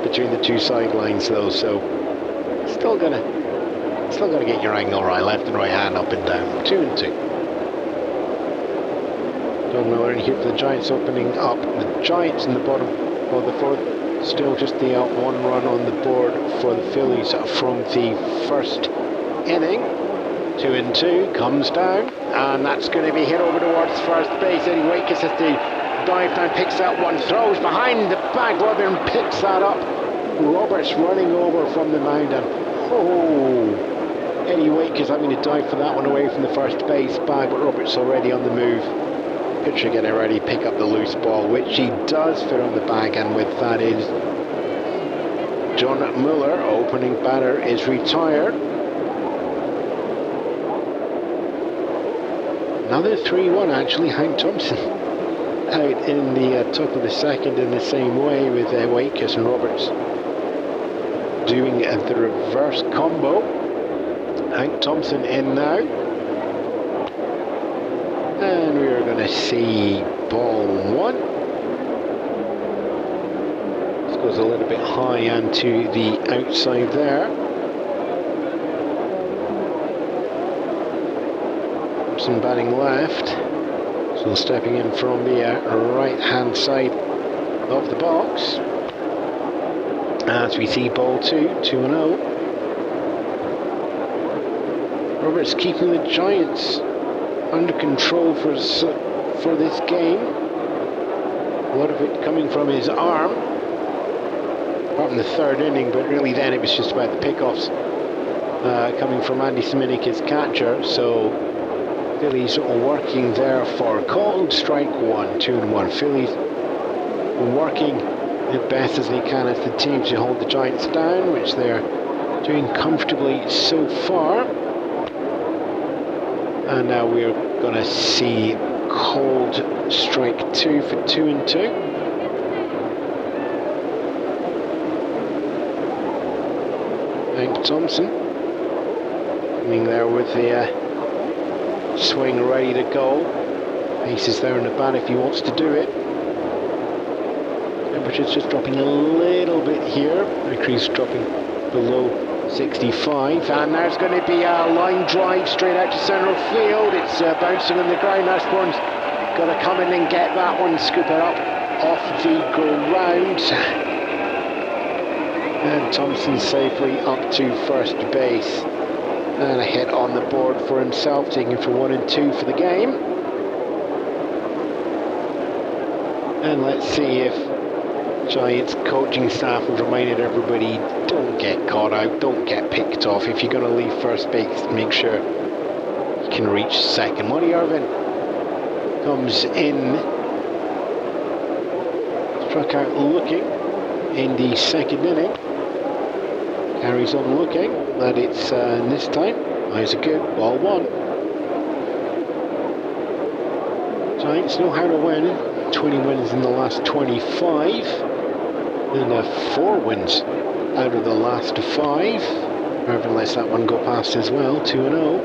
between the two sidelines though, so still gonna get your angle right, left and right hand, up and down. 2 and 2. Don Miller in here for the Giants, opening up. The Giants in the bottom of the fourth. Still just the one run on the board for the Phillies from the first inning. 2 and 2, comes down, and that's going to be hit over towards first base. Eddie Wakeis has to dive down, picks that one, throws behind the bag rubber and picks that up. Roberts running over from the mound, and Eddie Wakeis having to dive for that one away from the first base bag, but Roberts already on the move. Pitcher getting ready to pick up the loose ball, which he does fit on the bag, and with that is John Muller, opening batter, is retired. Another 3-1 actually. Hank Thompson out in the top of the second in the same way, with Wakeis and Roberts doing the reverse combo. Hank Thompson in now. And we are going to see ball one. This goes a little bit high and to the outside there. Thompson batting left, so stepping in from the right hand side of the box. As we see ball two, 2-0. Roberts keeping the Giants under control for this game. A lot of it coming from his arm, apart from the third inning, but really then it was just about the pickoffs coming from Andy Siminik, his catcher. So Phillies working there for called strike one, 2-1. Phillies working as best as they can as the team to hold the Giants down, which they're doing comfortably so far. And now we are going to see called strike two for 2 and 2. Hank Thompson coming there with the swing ready to go. Ace is there in the bat if he wants to do it. Temperature's just dropping a little bit here. Mercury's dropping below 65, and there's going to be a line drive straight out to centre field. It's bouncing on the ground. Ashbourne's got to come in and get that one, scoop it up off the ground. And Thompson safely up to first base. And a hit on the board for himself, taking for 1 and 2 for the game. And let's see if Giants coaching staff have reminded everybody, don't get caught out, don't get picked off. If you're going to leave first base, make sure you can reach second. Monty Irvin comes in, struck out looking in the second inning. Carries on looking, but it's this time, eyes are good, ball one. Giants know how to win, 20 wins in the last 25. And 4 wins out of the last 5. Irvin lets that one go past as well, 2-0.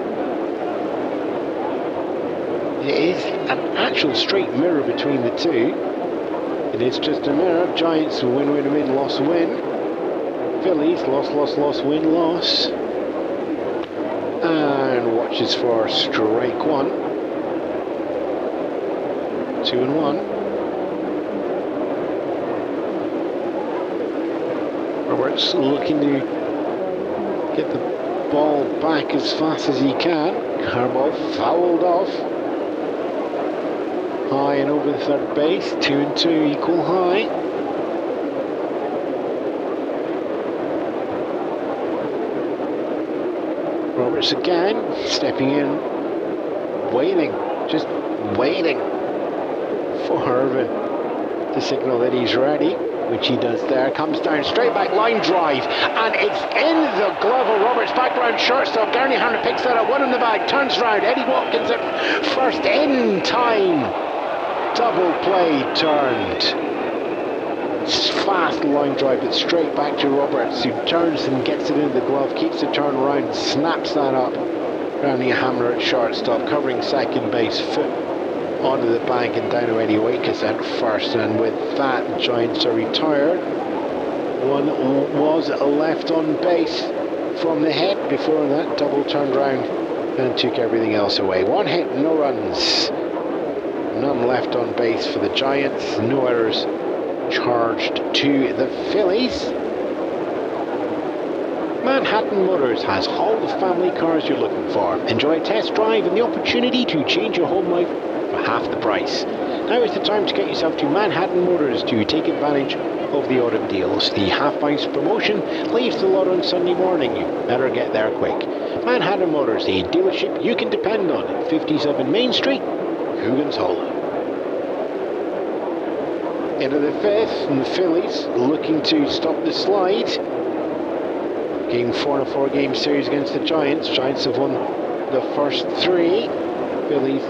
It is an actual straight mirror between the two. It is just a mirror. Giants win, win, win, loss, win. Phillies loss, loss, loss, win, loss. watches for strike one. 2-1. Roberts looking to get the ball back as fast as he can. Ball fouled off. High and over the third base. 2-2 equal high. Roberts again, stepping in, waiting, just waiting for the signal that he's ready, which he does there. Comes down, straight back line drive, and it's in the glove of Roberts. Back round shortstop. Gurney Harner picks that up, one in the bag, turns round. Eddie Watkins at first in time. Double play turned. It's fast line drive, but straight back to Roberts, who turns and gets it into the glove, keeps the turn around, snaps that up. Gurney Harner at shortstop, covering second base, foot onto the bank and down to Eddie Watkins at first, and with that the Giants are retired. One was left on base from the head before that double turned round and took everything else away. One hit, no runs, none left on base for the Giants, no errors charged to the Phillies. Manhattan Motors has all the family cars you're looking for. Enjoy a test drive and the opportunity to change your home life for half the price. Now is the time to get yourself to Manhattan Motors to take advantage of the autumn deals. The half-price promotion leaves the lot on Sunday morning. You better get there quick. Manhattan Motors, a dealership you can depend on at 57 Main Street, Coogan's Hollow. Into the fifth, and the Phillies looking to stop the slide. Game 4 in a 4-game series against the Giants. Giants have won the first 3. Phillies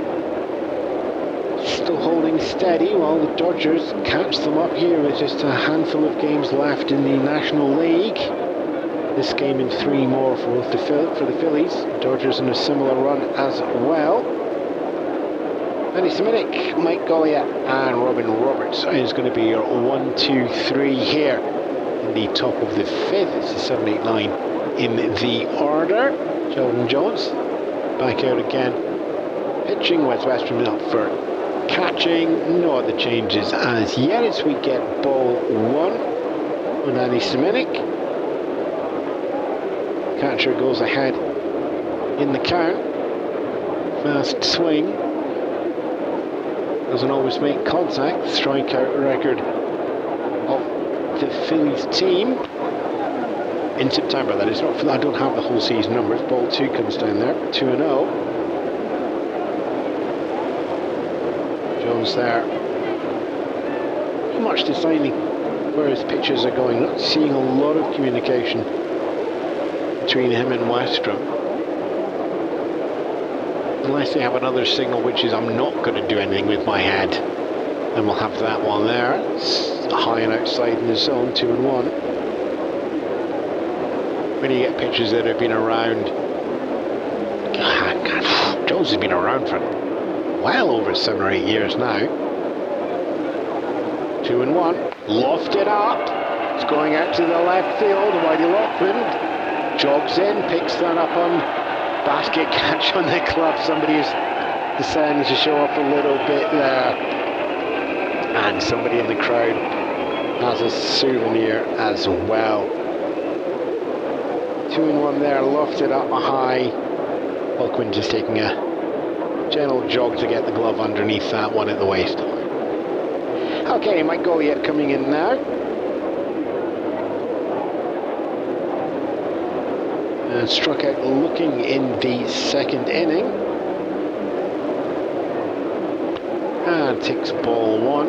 still holding steady while the Dodgers catch them up here with just a handful of games left in the National League. This game in 3 more for the Phillies. Dodgers in a similar run as well. Danny Semitic, Mike Goliath and Robin Roberts is going to be your 1, 2, 3 here in the top of the 5th. It's the 7, 8, 9 in the order. Sheldon Jones back out again. Pitching, Wes Westrum up for catching. No other changes as yet as we get ball 1 on Danny Semitic. Catcher goes ahead in the count. Fast swing. Doesn't always make contact. Strikeout record of the Phillies team in September. That is not. I don't have the whole season numbers. Ball 2 comes down there. 2-0. Jones there. Not much deciding where his pitches are going. Not seeing a lot of communication between him and Westrum. Unless they have another signal, which is I'm not going to do anything with my head. And we'll have that one there. It's high and outside in the zone, 2-1. When you get pitches that have been around, God, Jones has been around for well over 7 or 8 years now. 2-1, lofted up. It's going out to the left field. Whitey Lockland jogs in, picks that up on basket catch on the club. Somebody is deciding to show up a little bit there, and somebody in the crowd has a souvenir as well. 2-1 there, lofted up high. Lockland just taking a gentle jog to get the glove underneath that one at the waistline. Okay, Mike Goliath coming in now. Struck out looking in the 2nd inning. And takes ball 1.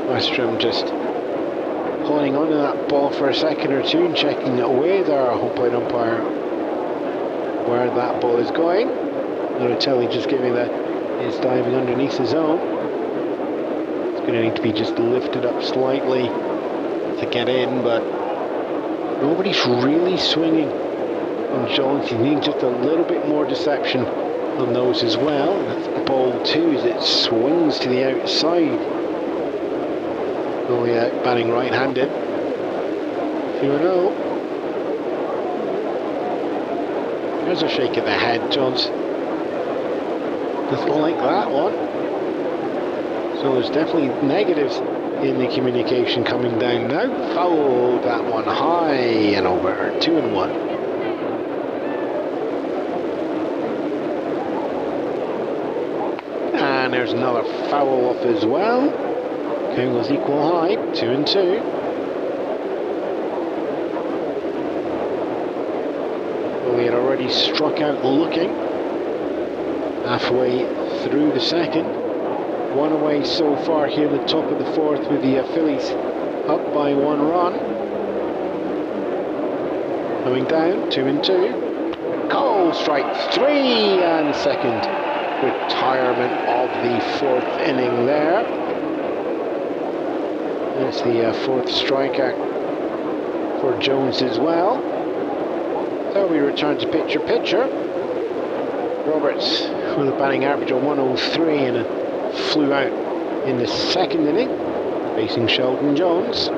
Westrum just holding on to that ball for a second or two and checking it with our home plate umpire where that ball is going. Loratelli just giving is diving underneath the zone. It's going to need to be just lifted up slightly to get in, but nobody's really swinging on Jones. He needs just a little bit more deception on those as well. That's ball 2 as it swings to the outside. Goliath batting right-handed. 2-0. There's a shake of the head, Jones. Doesn't like that one. So there's definitely negatives in the communication coming down now. Fouled that one high and over. 2-1. And there's another foul off as well. Count was equal high. 2-2. Well, he had already struck out looking halfway through the second. One away so far here in the top of the fourth, with the Phillies up by 1 run. Coming down, 2-2. Cole strike 3 and second. Retirement of the fourth inning there. That's the fourth strikeout for Jones as well. So we return to pitcher. Roberts with a batting average of 103 and flew out in the second inning, facing Sheldon Jones.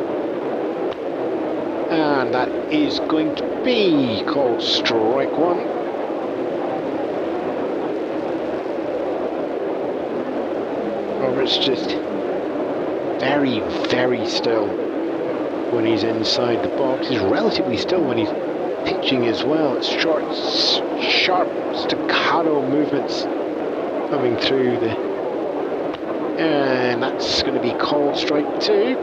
And that is going to be called strike 1. Roberts just very, very still when he's inside the box. He's relatively still when he's pitching as well. It's short, sharp staccato movements coming through the, and that's going to be called strike 2.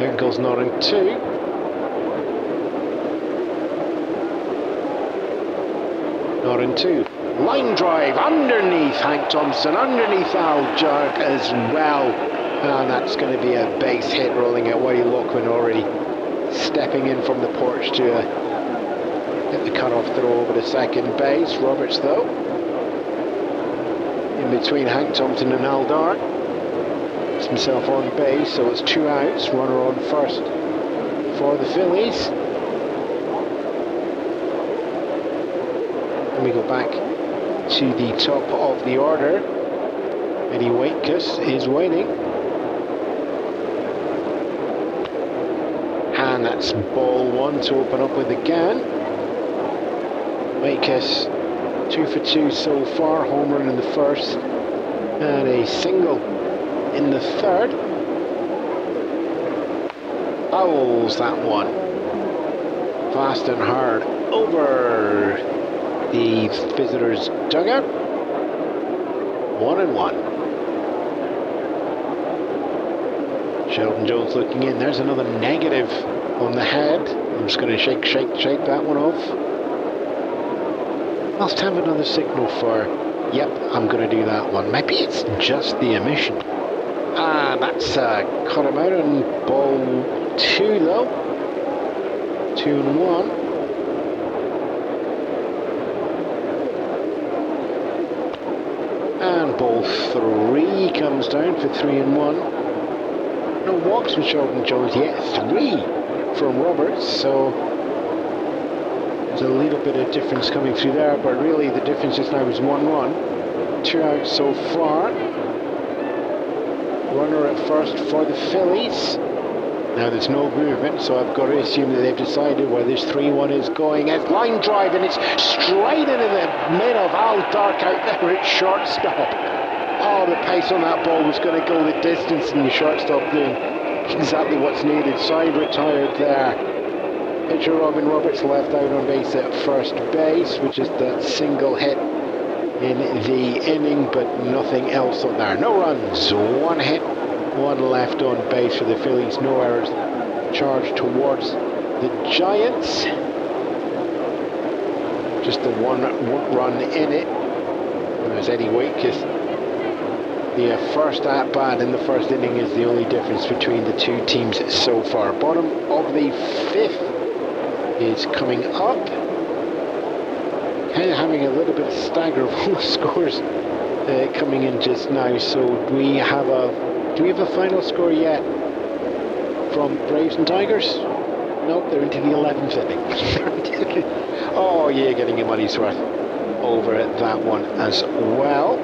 Count goes not on 2. Not in 2. Line drive underneath Hank Thompson, underneath Al Jark as well. And that's going to be a base hit, rolling out Whitey Lockman already stepping in from the porch to hit the cutoff throw over to second base. Roberts, though, in between Hank Thompson and Al Dark, gets himself on base, so it's 2 outs. Runner on first for the Phillies. And we go back to the top of the order. Eddie Waitkus is waiting. And that's ball 1 to open up with again. Waitkus 2 for 2 so far. Home run in the first and a single in the third. Fouls that one. Fast and hard over the visitors' dugout. 1-1. Sheldon Jones looking in. There's another negative on the head. I'm just going to shake that one off. Must have another signal for, yep, I'm going to do that one. Maybe it's just the emission. And that's cut him out on ball 2 though. 2-1. And ball 3 comes down for 3-1. No walks from Sheldon Jones yet. 3 from Roberts, so there's a little bit of difference coming through there, but really the difference just now is 1 run. 2 outs so far. Runner at first for the Phillies. Now there's no movement, so I've got to assume that they've decided where this 3-1 is going. It's line drive and it's straight into the mid of Al Dark out there at shortstop. Oh, the pace on that ball was going to go the distance, and the shortstop doing exactly what's needed. Side retired there. Pitcher Robin Roberts left out on base at first base, which is the single hit in the inning, but nothing else on there. No runs, 1 hit, 1 left on base for the Phillies. No errors charged towards the Giants. Just the 1 run in it. And there's Eddie Waitkus. The first at-bat in the first inning is the only difference between the two teams so far. Bottom of the 5th is coming up. Kind of having a little bit of stagger of all the scores coming in just now. So do we have a final score yet from Braves and Tigers? Nope, they're into the 11th inning. Oh yeah, getting your money's worth over at that one as well.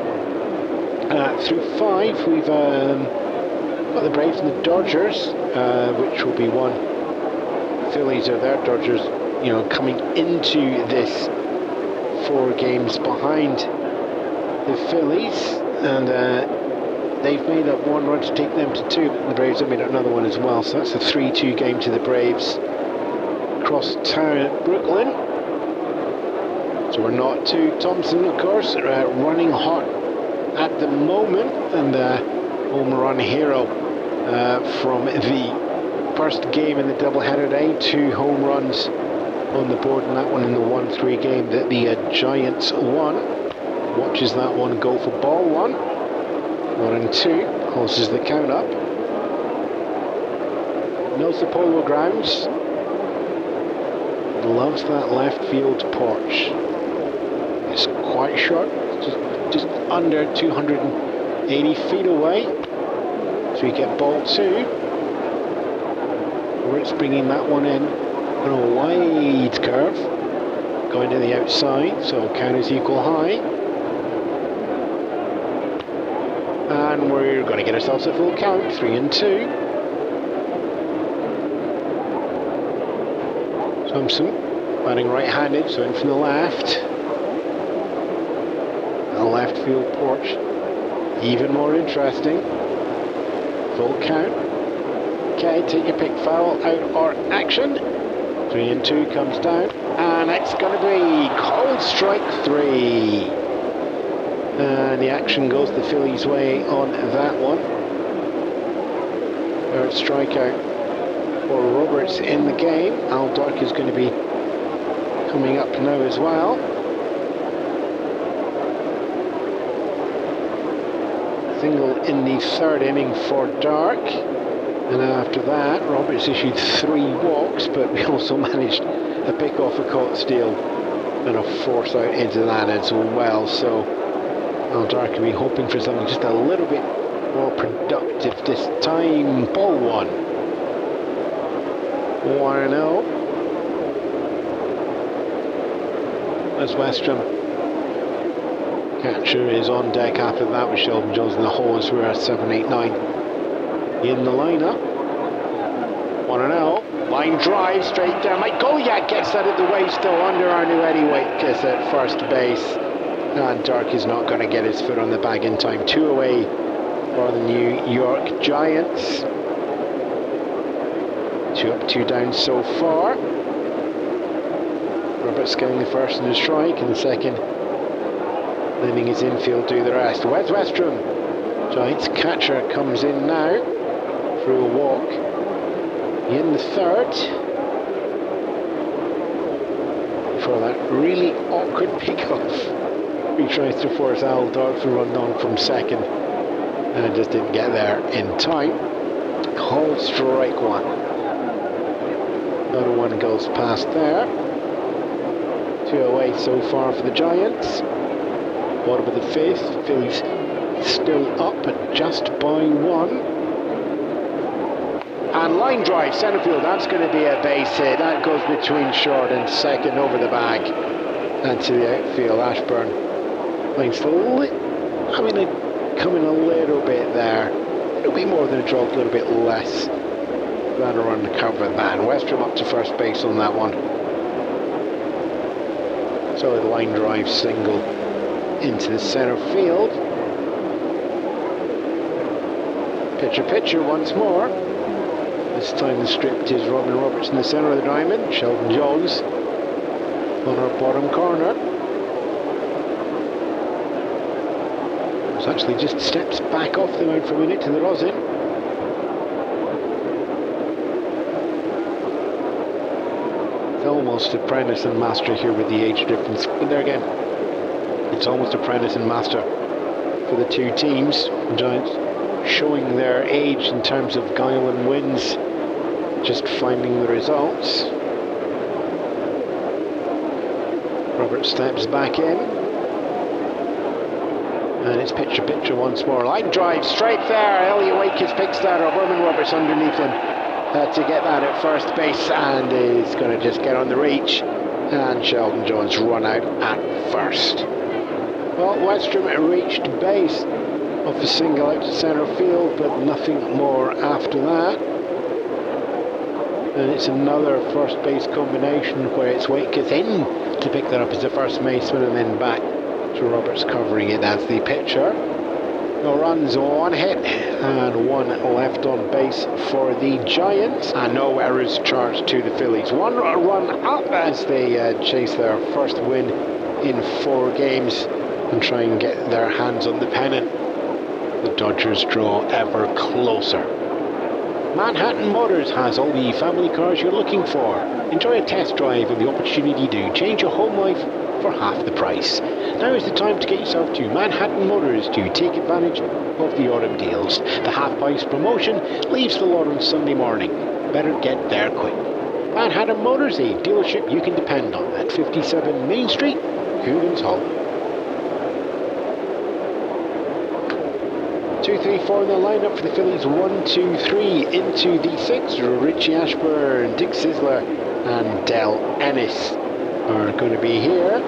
Through 5, we've got the Braves and the Dodgers, which will be 1. Phillies are there, Dodgers coming into this 4 games behind the Phillies, and they've made up 1 run to take them to 2. The Braves have made up another one as well, so that's a 3-2 game to the Braves across town at Brooklyn. So we're not to Thompson, of course, running hot at the moment, and home run hero from the first game in the doubleheader day. 2 home runs on the board, and that one in the 1-3 game that the Giants won. Watches that one go for ball 1. 1-2, closes the count up. Knows the Polo Grounds. Loves that left field porch. It's quite short, just under 280 feet away. So we get ball 2. Ritz bringing that one in on a wide curve, going to the outside, so count is equal high. And we're going to get ourselves a full count, 3-2. Thompson batting right-handed, so in from the left. The left field porch, even more interesting. Full count. Okay, take your pick, foul, out or action. 3-2 comes down, and it's going to be called strike 3. And the action goes the Phillies' way on that one. 3rd strikeout for Roberts in the game. Al Dark is going to be coming up now as well. Single in the 3rd inning for Dark. And after that, Roberts issued 3 walks, but we also managed a pick off a caught steal and a force out into that as well. So Al Dark will be hoping for something just a little bit more productive this time. Ball 1. 1-0. As Westrom. Catcher is on deck after that with Sheldon Jones in the hole as we're at 7-8-9 in the lineup. 1-0. Line drive straight down. Mike Goliath gets that at the way, still under our new Eddie Waitkiss at first base. And Dark is not going to get his foot on the bag in time. 2 away for the New York Giants. 2 up, 2 down so far. Roberts getting the first in the strike, and the second letting his infield do the rest. Wes Westrom, Giants catcher, comes in now through a walk in the 3rd. For that really awkward pickoff, he tries to force Al Dark to run down from 2nd, and just didn't get there in time. Called strike 1. Another one goes past there. 2 away so far for the Giants. Bottom of the 5th, Phillies still up at just by 1. And line drive, centre field, that's going to be a base hit. That goes between short and 2nd over the bag. And to the outfield, Ashburn. Line's coming a little bit there. It'll be more than a drop, a little bit less than a run to cover that. And Westrom up to first base on that one. So the line drive single into the centre field. Pitcher once more. This time the stripped is Robin Roberts in the centre of the diamond. Sheldon Jones on our bottom corner. It's actually just steps back off the mound for a minute to the rosin. It's almost apprentice and master here with the age difference. But there again, it's almost apprentice and master for the 2 teams. The Giants showing their age in terms of guile and wins, just finding the results. Robert steps back in, and it's pitcher once more. Line drive straight there. Elliot Waitkiss picks that up. Roman Roberts underneath him to get that at first base, and is going to just get on the reach, and Sheldon Jones run out at first. Well, Westrom reached base off a single out to centre field, but nothing more after that. And it's another first base combination where it's Waitkus in to pick that up as the first baseman, and then back to Roberts covering it as the pitcher. No runs, one hit, and one left on base for the Giants, and no errors charged to the Phillies. One run up as they chase their first win in 4 games and try and get their hands on the pennant. The Dodgers draw ever closer. Manhattan Motors has all the family cars you're looking for. Enjoy a test drive and the opportunity to change your home life for half the price. Now is the time to get yourself to Manhattan Motors to take advantage of the autumn deals. The half price promotion leaves the lot on Sunday morning. Better get there quick. Manhattan Motors, a dealership you can depend on, at 57 Main Street, Coogan's Hall. 2, 3, 4 in the lineup for the Phillies. 1, 2, 3 into the 6. Richie Ashburn, Dick Sizzler, and Del Ennis are going to be here.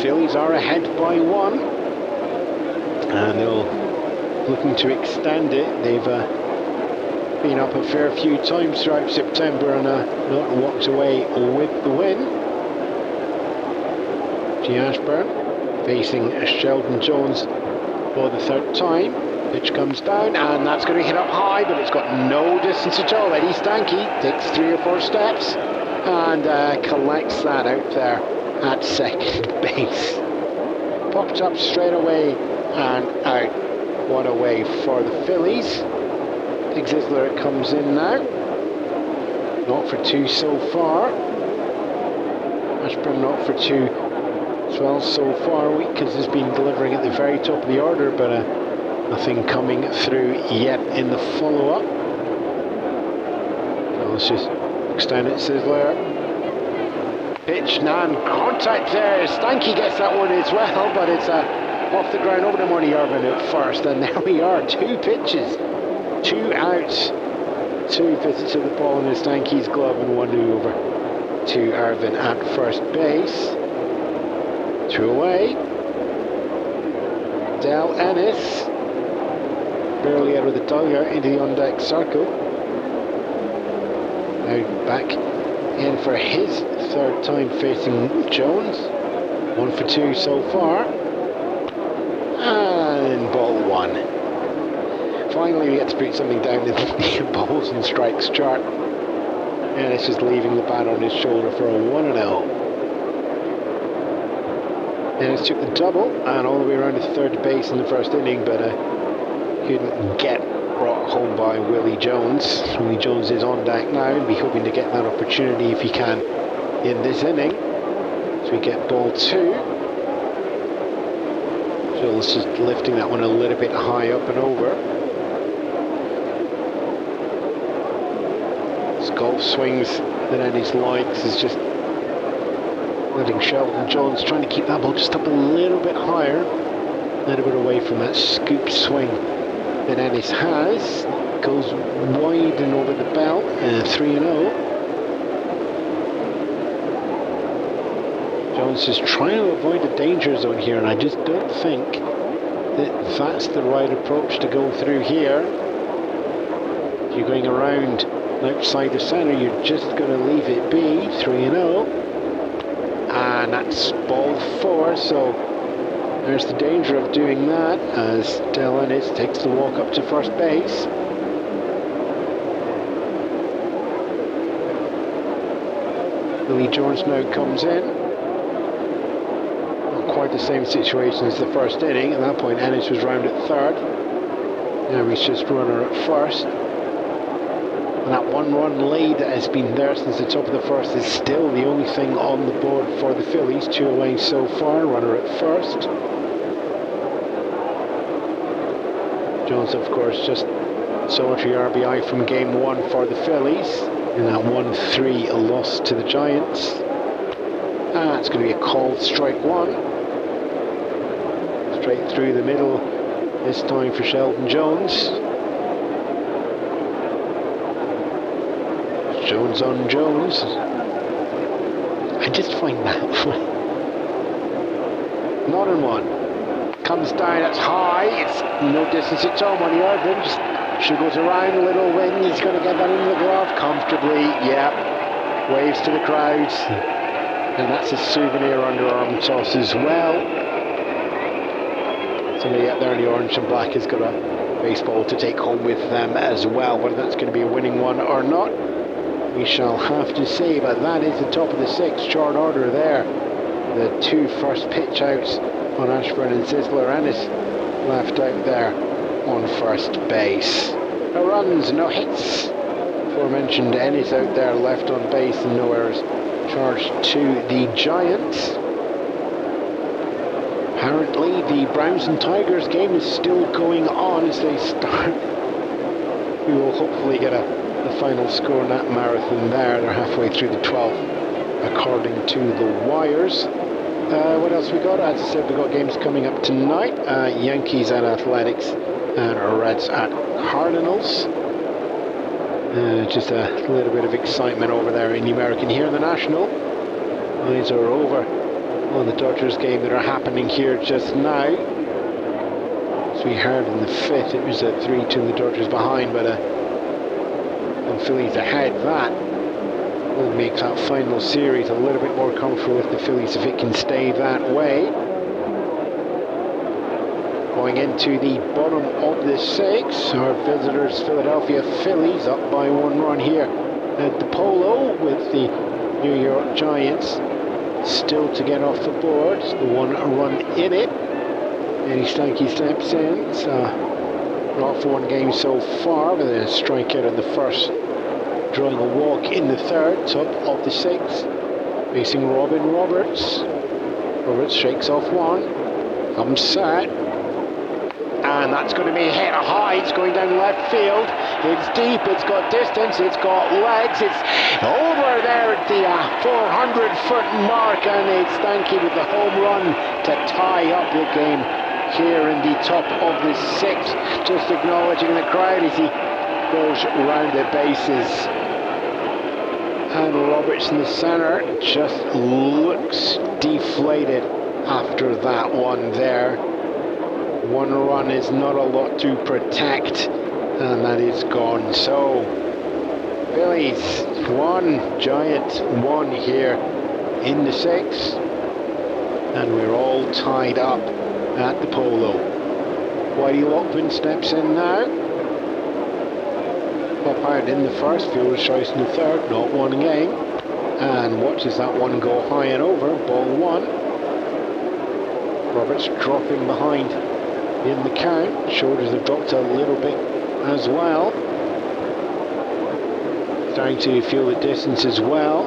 Phillies are ahead by 1, and they're looking to extend it. They've been up a fair few times throughout September and not walked away with the win. Ashburn facing Sheldon Jones for the 3rd time. Pitch comes down, and that's going to hit up high, but it's got no distance at all. Eddie Stanky takes 3 or 4 steps and collects that out there at second base. Popped up straight away and out. What a way for the Phillies. Big Sizzler comes in now. Not for 2 so far. Ashburn not for 2 as well so far. Waitkus has been delivering at the very top of the order, but nothing coming through yet in the follow-up. So let's just extend it, Sizzler. Pitch, and contact there. Stanky gets that one as well, but it's off the ground over to Monty Irvin at first, and there we are. 2 pitches, 2 outs, 2 visits to the ball in Stanky's glove, and 1 over to Irvin at first base. 2 away. Del Ennis barely out of the dugout into the on-deck circle. Now back in for his 3rd time facing Jones. 1 for 2 so far. And ball 1. Finally we get to put something down in the balls and strikes chart. And it's just leaving the bat on his shoulder for a 1-0. Dennis took the double and all the way around to 3rd base in the 1st inning, but couldn't get brought home by Willie Jones. Willie Jones is on deck now and be hoping to get that opportunity if he can in this inning. So we get ball 2. Phil's just lifting that one a little bit high up and over. His golf swings that Ennis likes is just letting Sheldon Jones trying to keep that ball just up a little bit higher, a little bit away from that scoop swing that Ennis has. Goes wide and over the belt, 3-0. Jones is trying to avoid the danger zone here, and I just don't think that that's the right approach to go through here. If you're going around outside the centre, you're just going to leave it be. 3-0. And that's ball 4, so there's the danger of doing that as Del Ennis takes the walk up to first base. Willie Jones now comes in. Not quite the same situation as the 1st inning. At that point Ennis was round at 3rd. Now he's just runner at 1st. And that 1-run lead that has been there since the top of the 1st is still the only thing on the board for the Phillies. 2 away so far, runner at 1st. Jones, of course, just solitary RBI from game 1 for the Phillies in that 1-3 loss to the Giants. It's going to be a called strike 1. Straight through the middle this time for Sheldon Jones. Jones on Jones. I just find that not in 1. comes down, that's high, it's no distance at all. Money Irvin she goes around a little wing, he's going to get that into the glove comfortably, yeah, waves to the crowds, and that's a souvenir underarm toss as well. Somebody out there in the orange and black has got a baseball to take home with them as well. Whether that's going to be a winning one or not, we shall have to see, but that is the top of the 6th chart order there. The 2 first pitch outs on Ashburn and Sizzler. Ennis left out there on first base. No runs, no hits. Aforementioned Ennis out there left on base and no errors charged to the Giants. Apparently the Browns and Tigers game is still going on as they start. We will hopefully get the final score in that marathon there. They're halfway through the 12th according to the wires. What else we got? As I said, we got games coming up tonight. Yankees at Athletics and Reds at Cardinals. Just a little bit of excitement over there in the American. Here in the National, eyes are over on the Dodgers game that are happening here just now. As we heard in the 5th, it was at 3-2 the Dodgers behind, but the Phillies ahead. That will make that final series a little bit more comfortable with the Phillies if it can stay that way. Going into the bottom of the 6th, our visitors Philadelphia Phillies up by 1 run here at the Polo, with the New York Giants still to get off the board. The 1 run in it. Eddie Stanky steps in. It's not for 1 game so far, with a strikeout in the first, drawing a walk in the 3rd. Top of the 6th, facing Robin Roberts. Roberts shakes off 1, comes set, and that's going to be hit high. It's going down left field. It's deep, it's got distance, it's got legs, it's over there at the 400-foot mark, and it's Stanky with the home run to tie up the game here in the top of the 6th. Just acknowledging the crowd as he goes round the bases. And Roberts in the centre just looks deflated after that one there. 1 run is not a lot to protect, and that is gone. So Phillies 1, Giants 1 here in the 6th, and we're all tied up at the Polo. Whitey Lockman steps in now. Pop out in the first, fielder's choice in the 3rd, not 1 game, and watches that one go high and over. Ball 1. Roberts dropping behind in the count. Shoulders have dropped a little bit as well. Starting to feel the distance as well.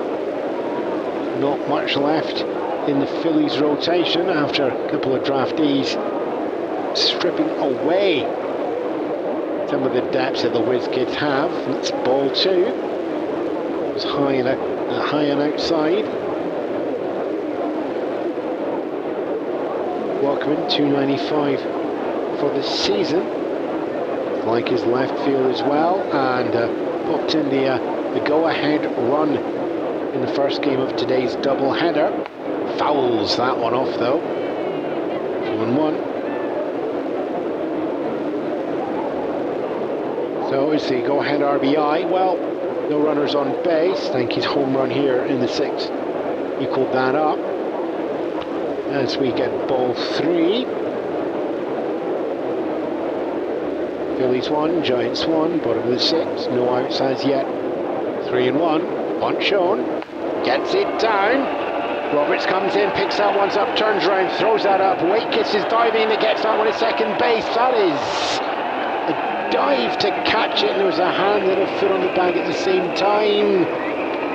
Not much left in the Phillies rotation after a couple of draftees stripping away some of the depths that the Whiz kids have. It's ball 2. It was high and outside. Walkman 295 for the season. Like his left field as well, and popped in the go-ahead run in the first game of today's doubleheader. Fouls that one off though. 1-1. So it's the go-ahead RBI. Well, no runners on base. Stanky's home run here in the 6th equaled that up. As we get ball 3. Phillies 1, Giants 1, bottom of the 6th. No outs as yet. 3-1. Bunt shown. Gets it down. Roberts comes in, picks that one up, turns around, throws that up. Waitkiss is diving and gets that one at second base. That is a dive to catch it, and there was a hand and a foot on the bag at the same time.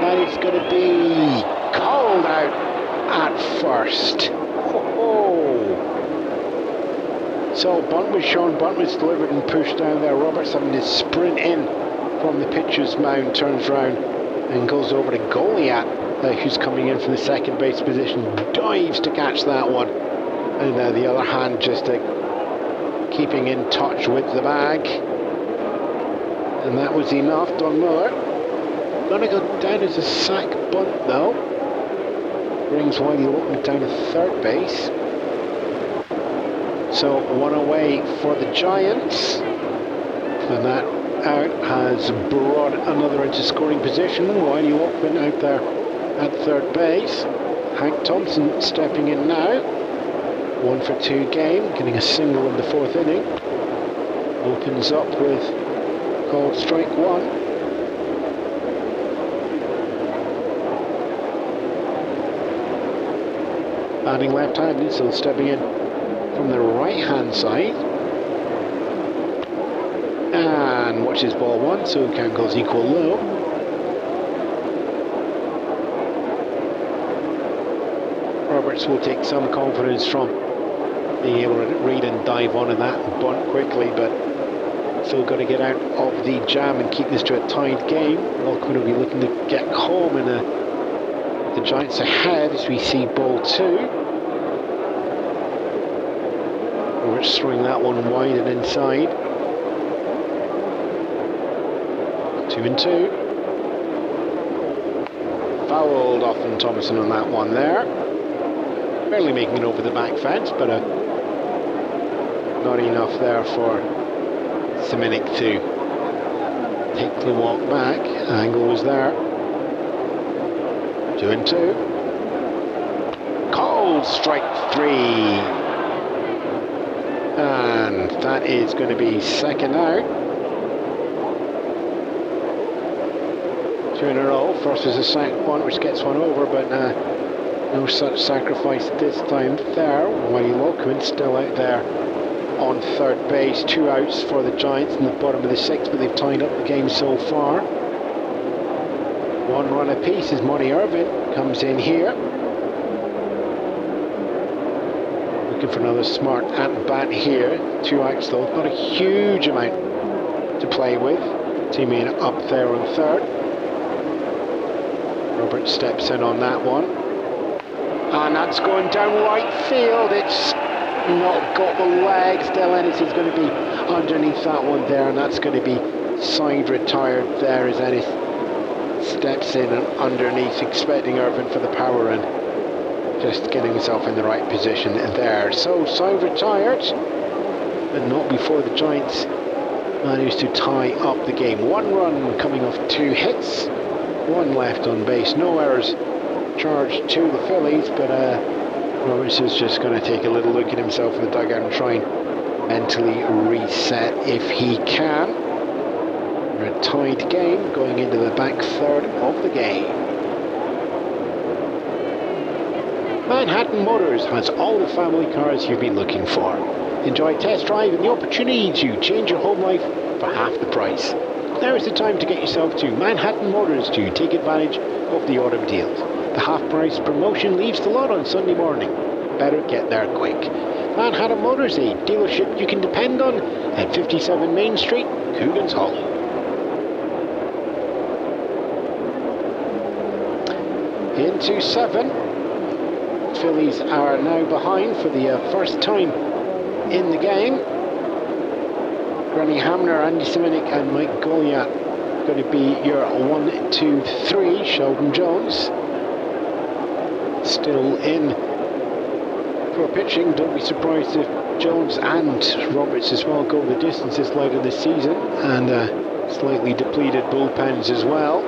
That is going to be called out at first. So bunt was shown, bunt was delivered and pushed down there. Roberts having to sprint in from the pitcher's mound, turns round and goes over to Goliath, who's coming in from the second base position, dives to catch that one. And the other hand just keeping in touch with the bag. And that was enough. Don Miller gonna go down as a sack bunt though. Brings Whitey Lockman down to third base. So one away for the Giants. And that out has brought another into scoring position. Wiley Walkman out there at third base. Hank Thompson stepping in now. 1-for-2 game, getting a single in the fourth inning. Opens up with called strike one. Batting left-handed, so stepping in from the right-hand side. And watches ball one, so count goes equal low. Roberts will take some confidence from being able to read and dive onto that and bunt quickly, but still got to get out of the jam and keep this to a tied game. Walkman will be looking to get home, and the Giants ahead as we see ball two. Roberts throwing that one wide and inside. 2-2. Fouled off from Thompson on that one there. Barely making it over the back fence, but not enough there for Semenik to take the walk back. Angle was there. 2-2. Called strike three. And that is going to be second out. 2 in a row. First is a sack one, which gets one over, but no such sacrifice this time there. Wiley Walkman still out there on third base. 2 outs for the Giants in the bottom of the sixth, but they've tied up the game so far. 1 run apiece as Monty Irvin comes in here. Looking for another smart at-bat here. 2 outs though, not a huge amount to play with. Teammate up there on third. Robert steps in on that one. And that's going down right field. It's not got the legs. Del Ennis is going to be underneath that one there, and that's going to be side retired there as Ennis steps in and underneath, expecting Irvin for the power and just getting himself in the right position there. So side retired, but not before the Giants managed to tie up the game. 1 run coming off 2 hits. 1 left on base, no errors charged to the Phillies, but Roberts is just going to take a little look at himself in the dugout and try and mentally reset if he can. We're a tied game going into the back third of the game. Manhattan Motors has all the family cars you've been looking for. Enjoy test drive and the opportunity to change your home life for half the price. Now is the time to get yourself to Manhattan Motors to take advantage of the autumn deals. The half-price promotion leaves the lot on Sunday morning. Better get there quick. Manhattan Motors, a dealership you can depend on at 57 Main Street, Coogan's Hollow. Into 7. Phillies are now behind for the first time in the game. Granny Hamner, Andy Semenik and Mike Goliath going to be your 1, 2, 3. Sheldon Jones still in for pitching. Don't be surprised if Jones and Roberts as well go the distance this late in the season, and slightly depleted bullpens as well.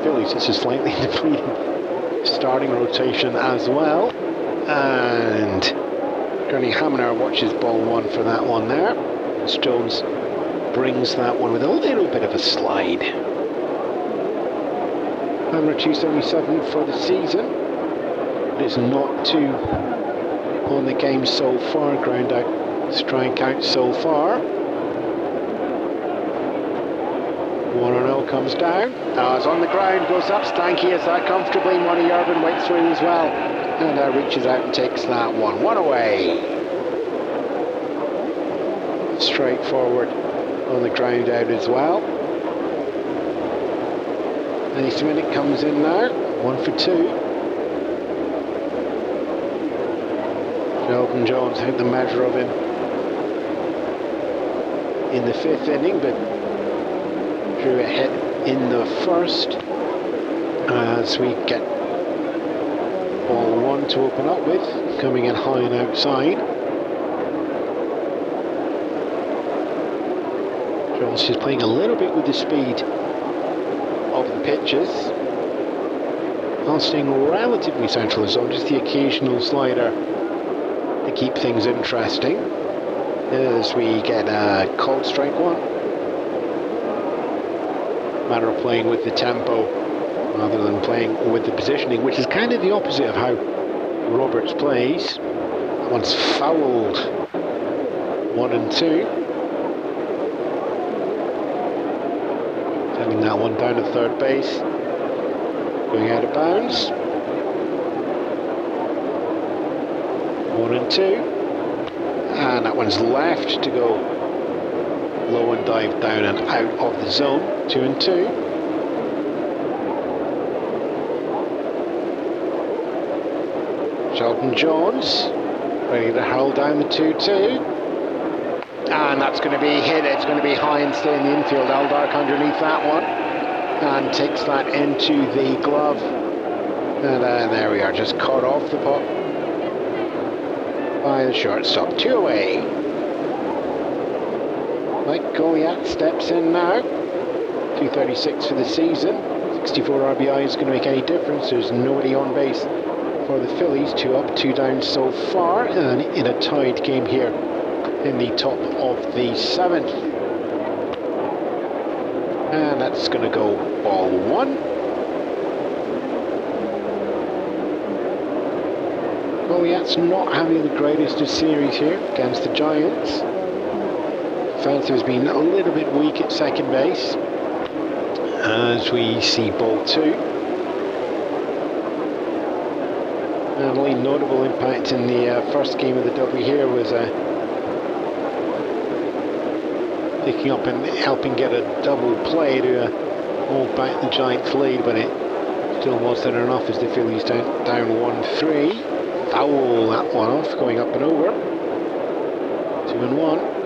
Phillies, it's a slightly depleted starting rotation as well, and Granny Hamner watches ball 1 for that one there. As Jones brings that one with a little bit of a slide. Hammer 277 for the season. It's not 2 on the game so far. Ground out, strike out so far. 1-0 comes down. It's on the ground, goes up. Stanky is that comfortably. Monty Irvin waits for him as well, and reaches out and takes that one. 1 away. Straightforward on the ground out as well. And his minute comes in now. 1 for 2. Sheldon Jones had the measure of him in the 5th inning, but drew a hit in the 1st as we get Ball one to open up with, coming in high and outside. Jones is playing a little bit with the speed of the pitches, while staying relatively central zone, just the occasional slider to keep things interesting. As we get a called strike one. Matter of playing with the tempo rather than playing with the positioning, which is kind of the opposite of how Roberts plays. That one's fouled. 1-2. Sending that one down to third base. Going out of bounds. 1-2. And that one's left to go low and dive down and out of the zone. 2-2. Sheldon Jones ready to hurl down the 2-2. And that's going to be hit. It's going to be high and stay in the infield. Aldark underneath that one. And takes that into the glove. And there we are, just caught off the puck by the shortstop. 2 away. Mike Goliath steps in now. 236 for the season. 64 RBI is going to make any difference. There's nobody on base for the Phillies. 2 up, 2 down so far, and in a tied game here in the top of the 7th. And that's going to go ball one. Goliath's not having the greatest of series here against the Giants. Defensive has been a little bit weak at second base, as we see ball two. And only notable impact in the first game of the doubleheader was picking up and helping get a double play to hold back the Giants' lead, but it still wasn't enough as the Phillies down 1-3. Foul that one off, going up and over. 2-1.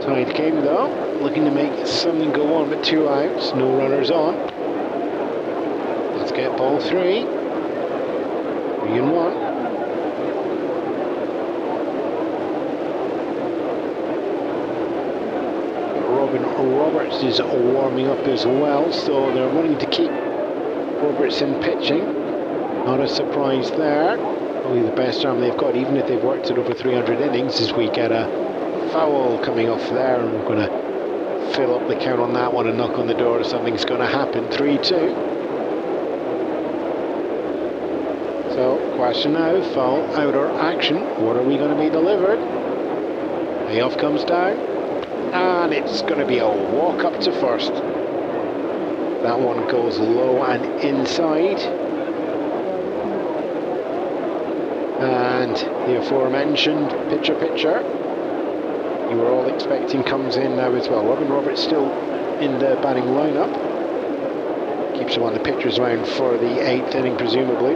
Tied game though, looking to make something go on, but 2 outs, no runners on. Let's get ball 3. 3-1. Roberts is warming up as well, so they're wanting to keep Roberts in pitching. Not a surprise there. Probably the best arm they've got, even if they've worked it over 300 innings, as we get a foul coming off there, and we're going to fill up the count on that one and knock on the door. Something's going to happen. 3-2. So, question now, foul, out or action. What are we going to be delivered? Payoff comes down, and it's going to be a walk up to first. That one goes low and inside. And the aforementioned pitcher you were all expecting comes in now as well. Robin Roberts still in the batting lineup. Keeps him on the pitcher's mound for the 8th inning, presumably.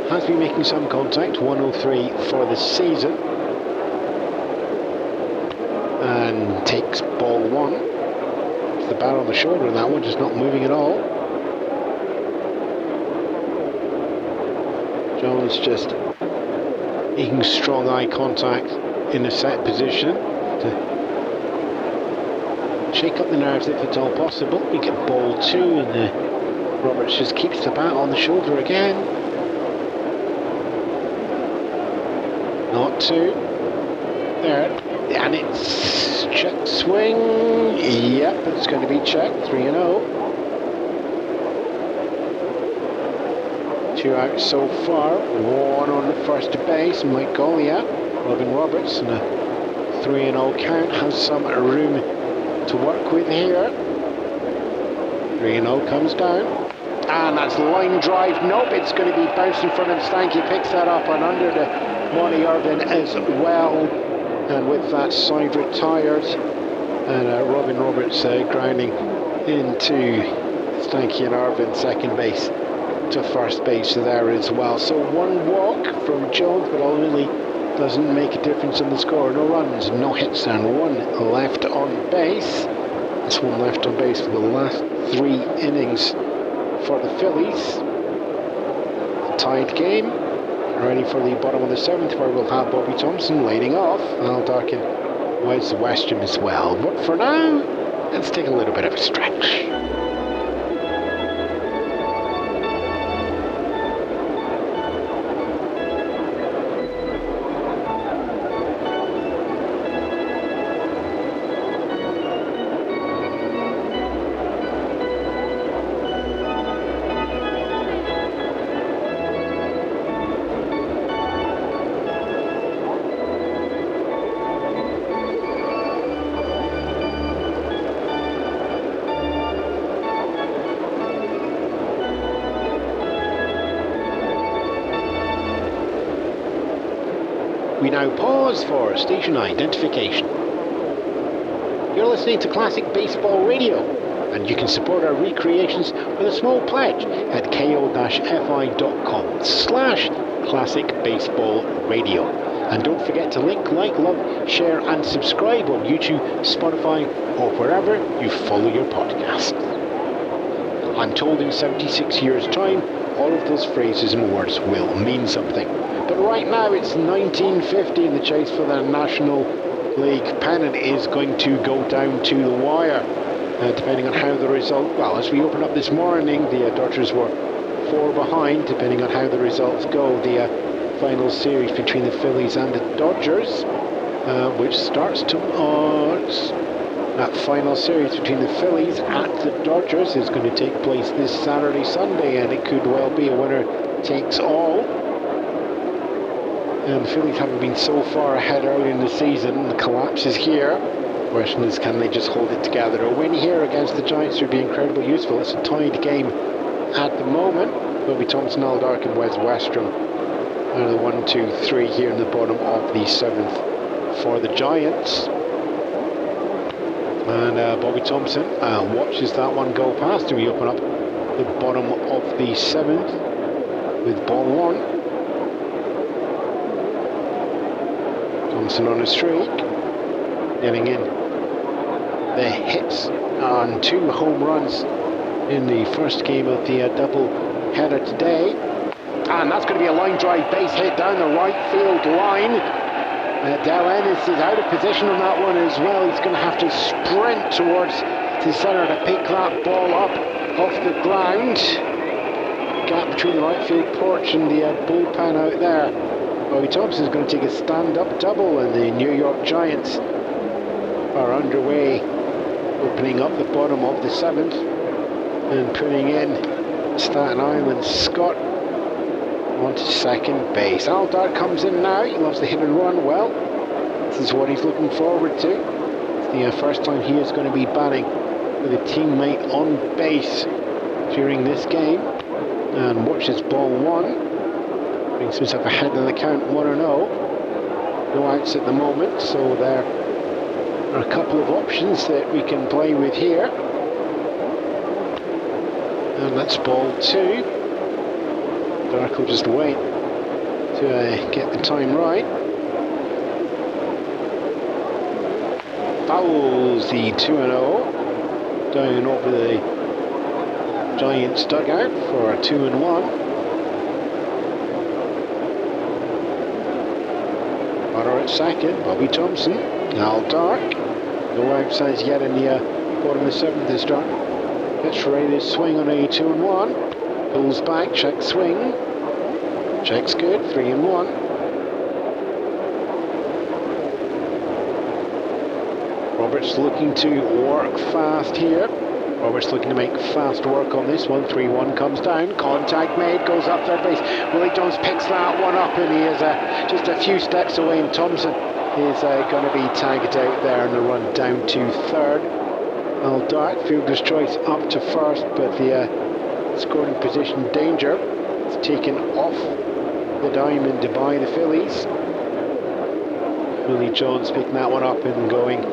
Has been making some contact, 103 for the season. And takes ball one. It's the bat on the shoulder, and that one just not moving at all. Jones just making strong eye contact in the set position to shake up the nerves if at all possible. We get ball 2, and Roberts just keeps the bat on the shoulder again. Not 2. There. And it's check swing. Yep, it's going to be checked. 3-0. 2 out so far. 1 on the first base. Mike Goliath, Robin Roberts, and a 3-0 count. Has some room to work with here. 3-0 comes down. And that's line drive. Nope, it's going to be bounced in front of Stanky. Picks that up and under the Monty Irvin as well. And with that side retired, and Robin Roberts grounding into Stanky and Irvin, second base to first base there as well. So 1 walk from Jones, but ultimately doesn't make a difference in the score. No runs, no hits, and 1 left on base. That's one left on base for the last 3 innings for the Phillies. Tied game. Ready for the bottom of the 7th, where we'll have Bobby Thompson leading off. Al Darkin, Whiz, Western as well. But for now, let's take a little bit of a stretch. We now pause for station identification. You're listening to Classic Baseball Radio, and you can support our recreations with a small pledge at ko-fi.com/Classic Baseball Radio. And don't forget to like, love, share and subscribe on YouTube, Spotify or wherever you follow your podcast. I'm told in 76 years' time, all of those phrases and words will mean something. But right now it's 1950 and the chase for the National League pennant is going to go down to the wire. Depending on how the result... Well, as we open up this morning, the Dodgers were 4 behind. Depending on how the results go, the final series between the Phillies and the Dodgers, which starts tomorrow... That final series between the Phillies at the Dodgers is going to take place this Saturday, Sunday, and it could well be a winner takes all. And the Phillies haven't been so far ahead early in the season. The collapse is here. The question is, can they just hold it together? A win here against the Giants would be incredibly useful. It's a tied game at the moment. Bobby Thompson, Al Darkin, Wes Westrom are the 1, 2, 3 here in the bottom of the 7th for the Giants. And Bobby Thompson watches that one go past, and we open up the bottom of the 7th with ball 1. Thompson on a streak, getting in the hits on 2 home runs in the first game of the double header today. And that's going to be a line drive base hit down the right field line. Del Ennis is out of position on that one as well. He's going to have to sprint towards the centre to pick that ball up off the ground. Gap between the right field porch and the bullpen out there. Bobby Thompson is going to take a stand-up double, and the New York Giants are underway, opening up the bottom of the 7th and putting in Staten Island Scott onto second base. Al Dart comes in now. He loves the hit and run. Well, this is what he's looking forward to. It's the first time he is going to be batting with a teammate on base during this game. And watches ball 1. Brings himself ahead in the count 1-0. No outs at the moment, so there are a couple of options that we can play with here. And that's ball 2. Dark will just wait to get the time right. Fouls the 2-0 down over the Giants dugout for a 2-1. Runner at second, Bobby Thompson. Al Dark. No outsides yet in the bottom of the 7th this turn. Gets ready to swing on a 2-1. Pulls back, checks swing. Checks good, 3-1. Roberts looking to work fast here. Roberts looking to make fast work on this one. 3-1 comes down. Contact made, goes up third base. Willie Jones picks that one up, and he is just a few steps away, and Thompson is going to be tagged out there, and the run down to third. Al Dart, fielder's choice up to first, but the scoring position danger is taken off the diamond by the Phillies. Willie Jones picking that one up and going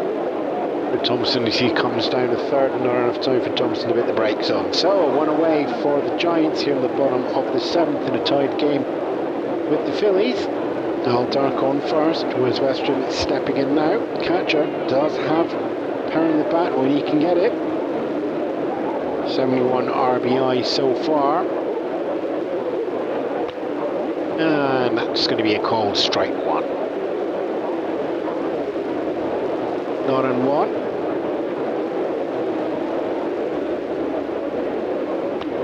for Thompson as he comes down to third, and not enough time for Thompson to hit the brake zone. So one away for the Giants here in the bottom of the 7th in a tied game with the Phillies. Al Dark on first, Whiz Westrom stepping in now. Catcher does have powering the bat when he can get it. 71 RBI so far. And that's going to be a called strike one. Not on one.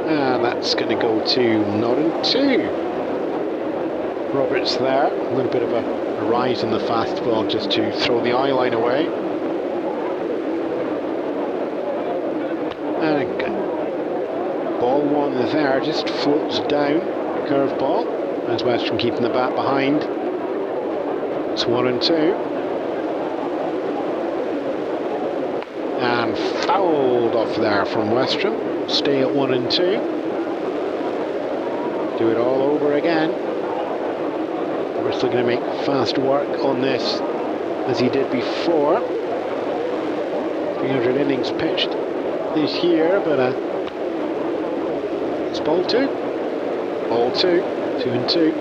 And that's going to go to not on two. Roberts there, a little bit of a rise in the fastball just to throw the eye line away. And ball one there, just floats down, curveball, as Western keeping the bat behind. It's 1-2. And fouled off there from Western. Stay at 1-2. Do it all over again. We're still going to make fast work on this as he did before. 300 innings pitched this year, but it's ball two. Ball two. 2-2.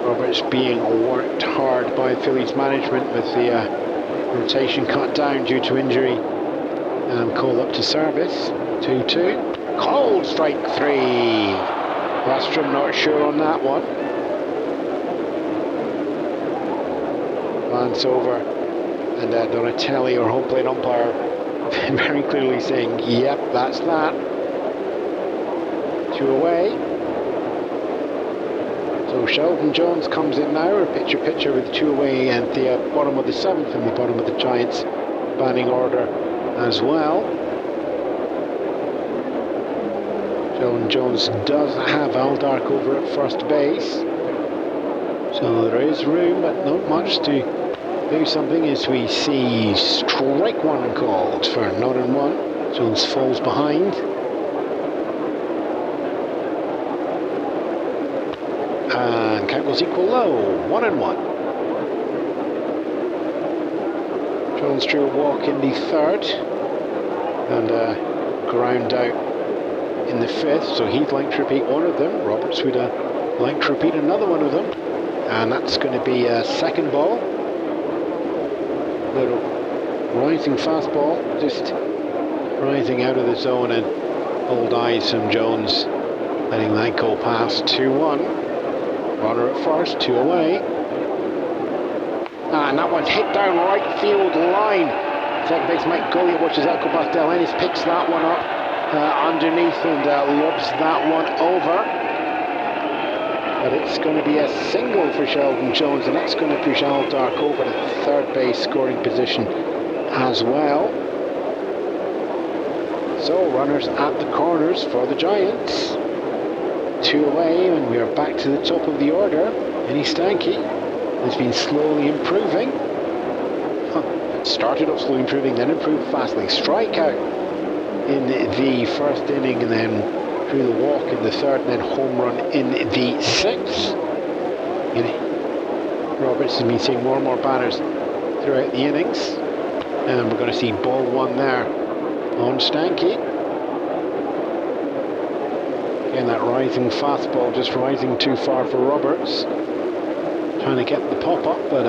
Roberts being worked hard by Phillies management with the rotation cut down due to injury and called up to service. 2-2. Called strike three. Rostrom not sure on that one. Glance over, and Donatelli, our home plate umpire, very clearly saying, yep, that's that. 2 away. So Sheldon Jones comes in now, a pitcher with 2 away, and the bottom of the 7th and the bottom of the Giants batting order as well. Sheldon Jones does have Al Dark over at first base, so there is room, but not much to do something as we see strike one called for not on one. Jones falls behind. And count goes equal low, 1-1. Jones drew a walk in the 3rd and ground out in the 5th, so he'd like to repeat one of them. Roberts would like to repeat another one of them, and that's going to be a second ball. Little rising fastball, just rising out of the zone, and old eyes from Jones, letting that go past. 2-1. Runner at first, 2 away. And that one's hit down right field line. Second base Mike Gulliot watches that go past Del Ennis, picks that one up underneath and lobs that one over. But it's going to be a single for Sheldon Jones, and that's going to push Al Dark over to 3rd base scoring position as well. So runners at the corners for the Giants. 2 away, and we are back to the top of the order. Eddie Stanky has been slowly improving. Started off slowly improving, then improved fastly. Strikeout in the 1st inning, and then through the walk in the 3rd, and then home run in the 6th. Roberts has been seeing more and more batters throughout the innings, and we're going to see ball one there on Stanky. Again, that rising fastball, just rising too far for Roberts. Trying to get the pop up, but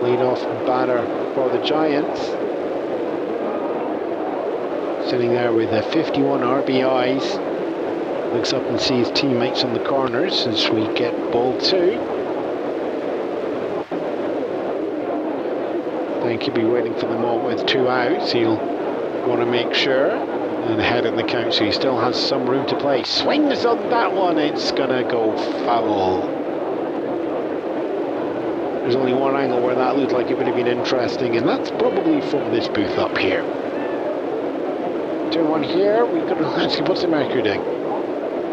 lead-off batter for the Giants. Sitting there with 51 RBIs. Looks up and sees teammates on the corners as we get ball two. I think he'll be waiting for the moment with 2 outs. He'll want to make sure. And ahead in the count, so he still has some room to play. Swings on that one, it's gonna go foul. There's only one angle where that looked like it would have been interesting, and that's probably from this booth up here. 2-1 here, we've got to actually, what's the mercury doing?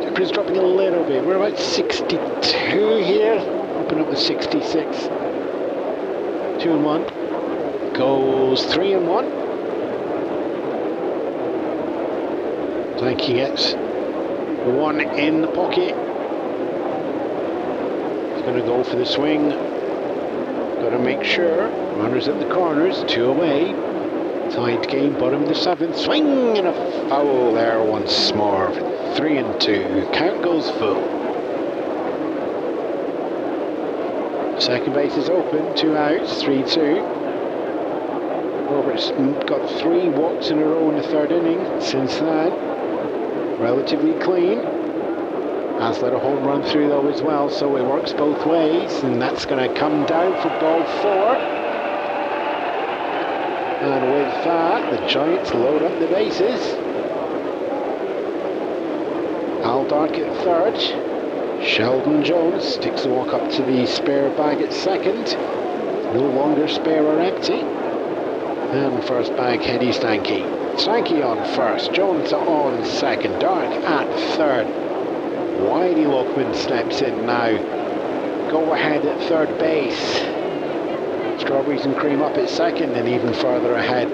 Temperature's dropping a little bit, we're about 62 here, open up with 66. 2-1, goes 3-1. I think he gets one in the pocket. He's going to go for the swing. Got to make sure. Runners at the corners, 2 away. Tied game, bottom of the 7th. Swing and a foul there once more. 3-2. Count goes full. Second base is open, 2 outs, 3-2. Roberts got 3 walks in a row in the third inning since then. Relatively clean. Has let a home run through though as well, so it works both ways, and that's going to come down for ball 4. And with that, the Giants load up the bases. Al Dark at third. Sheldon Jones takes the walk up to the spare bag at second. No longer spare or empty. And first bag, Hedy Stanky. Stanky on first, Jones on second, Dark at third. Whitey Lockman steps in now. Go ahead at third base. Strawberries and Cream up at second, and even further ahead,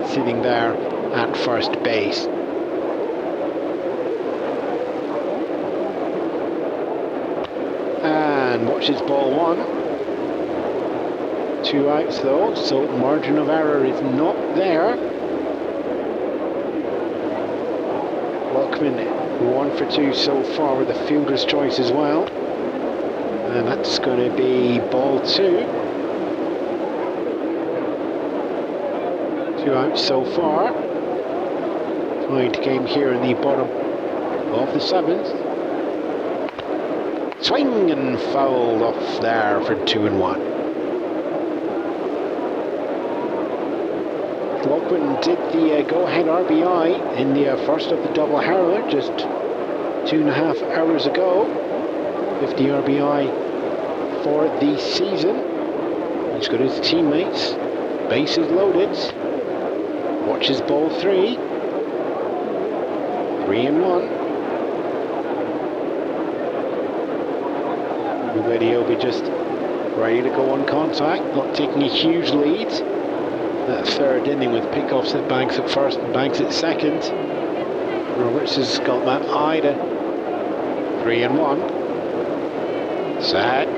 sitting there at first base. And watches ball 1. 2 outs though, so margin of error is not there. Lockman 1 for 2 so far with a fielder's choice as well. And that's going to be ball 2. 2 outs so far. Tied game here in the bottom of the 7th. Swing and fouled off there for 2-1. Lockman did the go-ahead RBI in the first of the doubleheader just 2.5 hours ago. 50 RBI for the season. He's got his teammates. Bases loaded. Watches ball 3. 3-1. Everybody will be just ready to go on contact, not taking a huge lead. That third inning with pickoffs at Banks at first and Banks at second. Roberts has got that eye to 3-1. Set.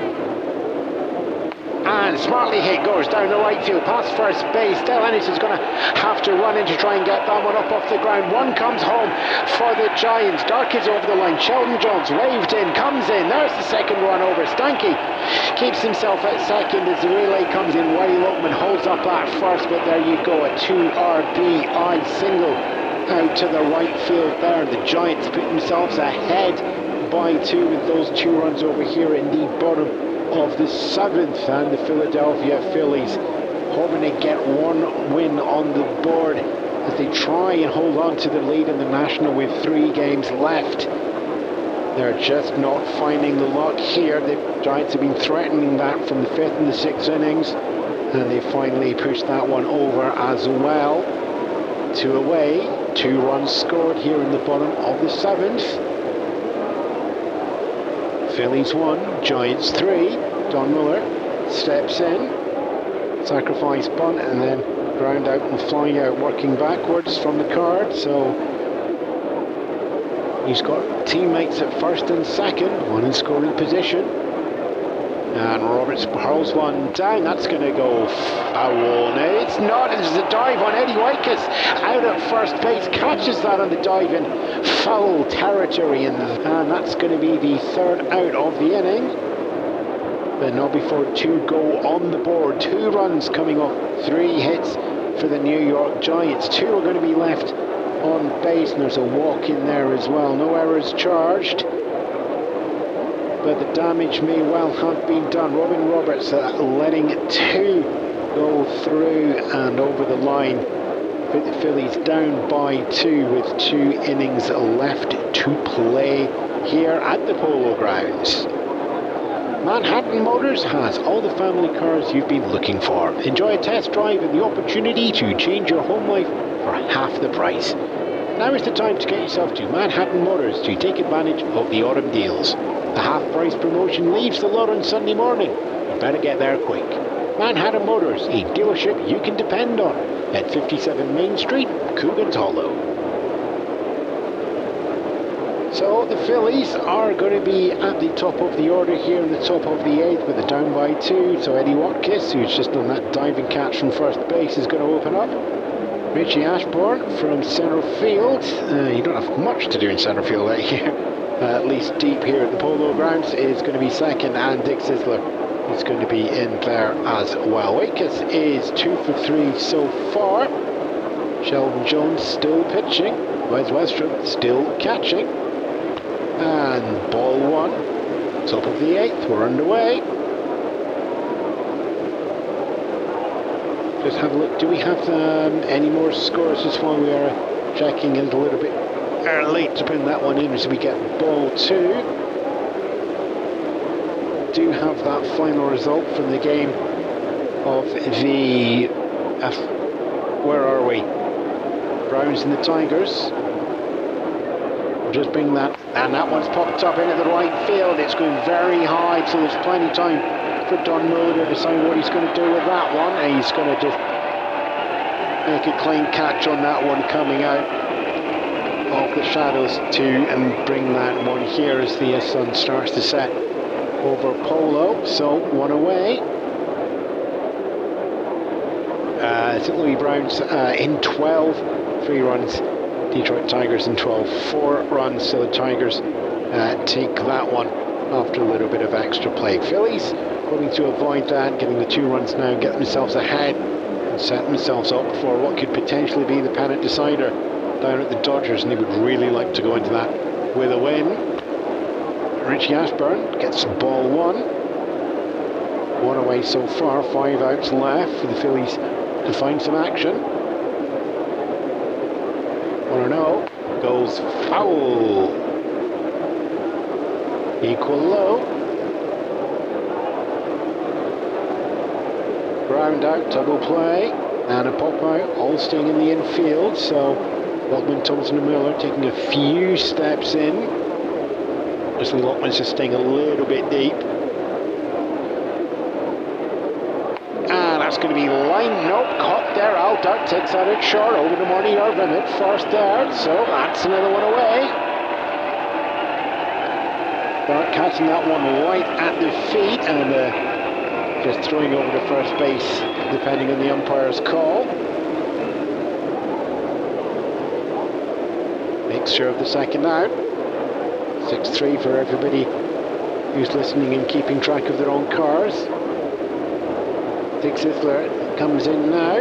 And smartly hit, goes down the right field, past first base. Del Ennis is going to have to run in to try and get that one up off the ground. One comes home for the Giants. Dark is over the line. Sheldon Jones waved in, comes in. There's the second run over. Stanky keeps himself at second as the relay comes in. Whitey Lockman holds up at first, but there you go, a 2 RBI single out to the right field there. The Giants put themselves ahead by 2 with those 2 runs over here in the bottom of the 7th, and the Philadelphia Phillies hoping to get 1 win on the board as they try and hold on to the lead in the National with 3 games left. They're just not finding the luck here. The Giants have been threatening that from the 5th and the 6th innings, and they finally pushed that one over as well. 2 away, 2 runs scored here in the bottom of the 7th. Phillies 1, Giants 3. Don Miller steps in, sacrifice bunt, and then ground out and flying out, working backwards from the card. So he's got teammates at first and second, 1 in scoring position. And Roberts hurls one down. That's going to go foul. No, it's not. There's a dive on Eddie Wycus out at first base. Catches that on the dive in foul territory. And that's going to be the 3rd out of the inning. But not before 2 go on the board. 2 runs coming off 3 hits for the New York Giants. 2 are going to be left on base. And there's a walk in there as well. No errors charged, but the damage may well have been done. Robin Roberts letting 2 go through and over the line. Put the Phillies down by 2 with 2 innings left to play here at the Polo Grounds. Manhattan Motors has all the family cars you've been looking for. Enjoy a test drive and the opportunity to change your home life for half the price. Now is the time to get yourself to Manhattan Motors to take advantage of the autumn deals. The half-price promotion leaves the lot on Sunday morning. You better get there quick. Manhattan Motors, a dealership you can depend on, at 57 Main Street, Coogan's Hollow. So the Phillies are going to be at the top of the order here in the top of the 8th with a down by 2. So Eddie Watkins, who's just on that diving catch from first base, is going to open up. Richie Ashburn from centre field. You don't have much to do in centre field here. At least deep here at the Polo Grounds is going to be second, and Dick Sisler is going to be in there as well. Wakes is 2 for 3 so far. Sheldon Jones still pitching. Wes Westrom still catching. And ball 1. Top of the 8th. We're underway. Just have a look. Do we have any more scores? Just while we are checking it a little bit early to bring that one in as we get ball 2. Do have that final result from the game of the where are we? Browns and the Tigers. We'll just bring that, and that one's popped up into the right field. It's going very high, so there's plenty of time for Don Miller to decide what he's going to do with that one, and he's going to just make a clean catch on that one coming out of the shadows and bring that one here as the sun starts to set over Polo. So 1 away. St. Louis Browns in 12, 3 runs. Detroit Tigers in 12, 4 runs. So the Tigers take that one after a little bit of extra play. Phillies hoping to avoid that, getting the 2 runs now, get themselves ahead and set themselves up for what could potentially be the pennant decider down at the Dodgers, and they would really like to go into that with a win. Richie Ashburn gets ball 1. 1 away so far, 5 outs left for the Phillies to find some action. 1-0 goes foul. Equal low. Ground out, double play, and a pop out, all staying in the infield. So Lockman, Thompson and Miller taking a few steps in. Obviously Lockman's just staying a little bit deep. And that's going to be line, nope, caught there. Al Duck takes that out short over the Money Irvin at first there. So that's another one away. Bart catching that one right at the feet and just throwing over to first base depending on the umpire's call. Mixture of the second out. 6-3 for everybody who's listening and keeping track of their own cars. Dick Sizzler comes in now.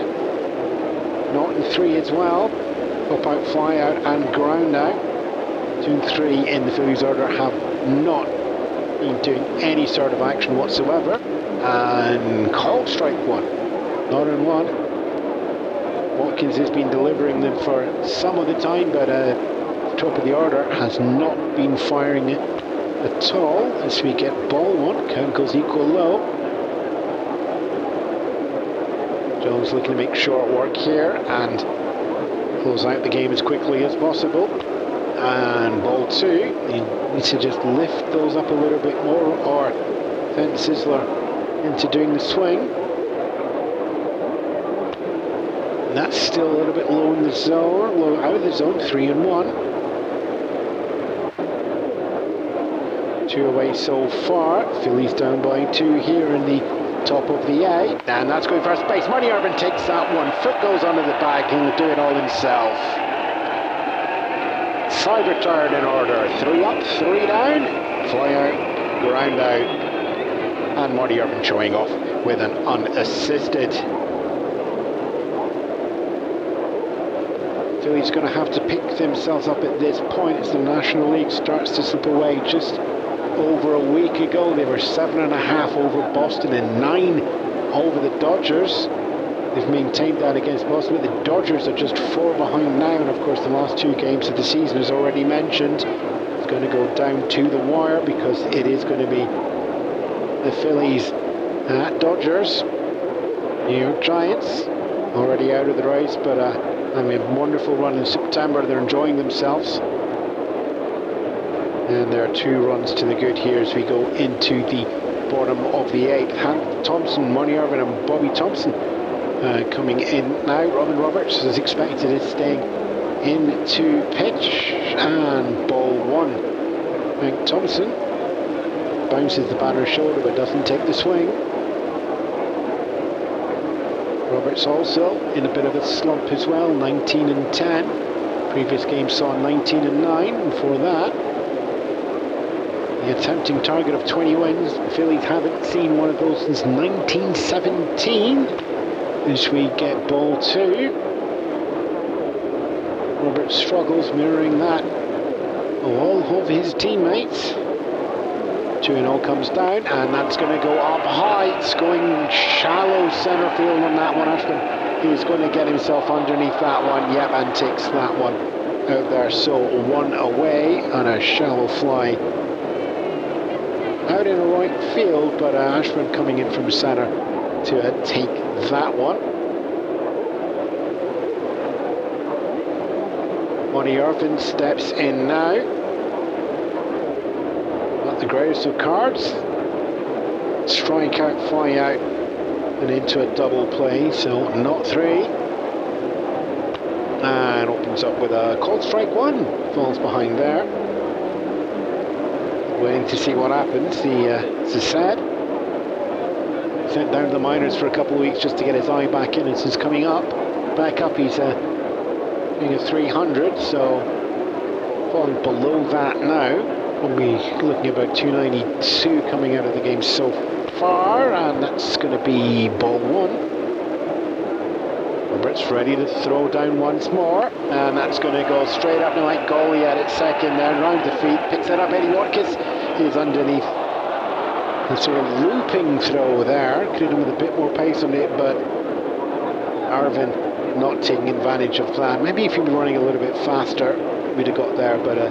Norton 3 as well. Up out, fly out and ground out. 2 and 3 in the Phillies order have not been doing any sort of action whatsoever. And called strike 1. Not in 1. Watkins has been delivering them for some of the time, but top of the order has not been firing it at all as we get ball 1. Count goes equal low. Jones looking to make short work here and close out the game as quickly as possible. And ball 2, he needs to just lift those up a little bit more or send Sizzler into doing the swing. And that's still a little bit low in the zone, low out of the zone, 3 and 1. 2 away so far. Phillies down by 2 here in the top of the 8th. And that's going first base. Money Irvin takes that one. Foot goes under the bag. He'll do it all himself. Side retired in order. 3 up, 3 down. Fly out, ground out. And Marty Irvin showing off with an unassisted. Phillies going to have to pick themselves up at this point as the National League starts to slip away. Just over a week ago, they were 7.5 over Boston and 9 over the Dodgers. They've maintained that against Boston, but the Dodgers are just 4 behind now. And of course, the last 2 games of the season, as already mentioned, it's going to go down to the wire because it is going to be the Phillies at Dodgers. New York Giants already out of the race, but a wonderful run in September. They're enjoying themselves. And there are 2 runs to the good here as we go into the bottom of the 8th. Hank Thompson, Money Irvin and Bobby Thompson coming in now. Robin Roberts is expected is staying in to pitch. And ball 1. Hank Thompson bounces the batter's shoulder but doesn't take the swing. Roberts also in a bit of a slump as well, 19 and 10. Previous game saw 19 and 9, and for that The attempting target of 20 wins. The Phillies haven't seen one of those since 1917. As we get ball 2. Robert struggles, mirroring that all of his teammates. 2-0 comes down, and that's going to go up high. It's going shallow centre field on that one. Ashman, he's going to get himself underneath that one. Yep, and takes that one out there. So 1 away on a shallow fly out in the right field, but Ashman coming in from centre to take that one. Monty Irvin steps in now. Not the greatest of cards. Strike out, fly out, and into a double play, so not 3. And opens up with a called strike 1. Falls behind there. Waiting to see what happens. The sad. Sent down to the minors for a couple of weeks just to get his eye back in. It's just coming up. Back up, he's being a 300, so falling below that now. We'll be looking about 292 coming out of the game so far, and that's going to be ball 1. Roberts ready to throw down once more, and that's going to go straight up now like goalie at second there, round the feet, picks it up. Eddie Watkins is underneath. A sort of looping throw there, could have done with a bit more pace on it, but Arvin not taking advantage of that. Maybe if he'd been running a little bit faster, we'd have got there, but I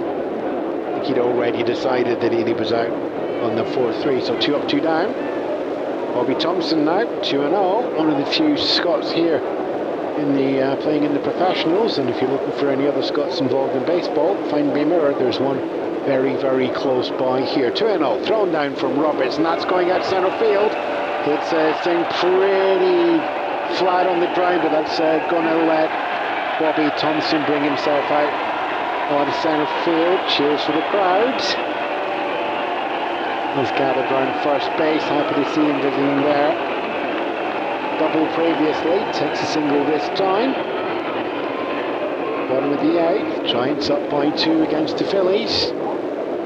think he'd already decided that he was out on the 4-3, so 2 up, 2 down. Bobby Thompson now, 2-0, one of the few Scots here in the playing in the professionals, and if you're looking for any other Scots involved in baseball, find me a mirror. There's one very, very close by here. 2-0, thrown down from Roberts, and that's going out centre field. It's staying pretty flat on the ground, but that's going to let Bobby Thompson bring himself out on centre field. Cheers for the crowds. He's gathered around first base, happy to see him visiting there. Double previously, takes a single this time. Bottom of the 8th, Giants up by 2 against the Phillies.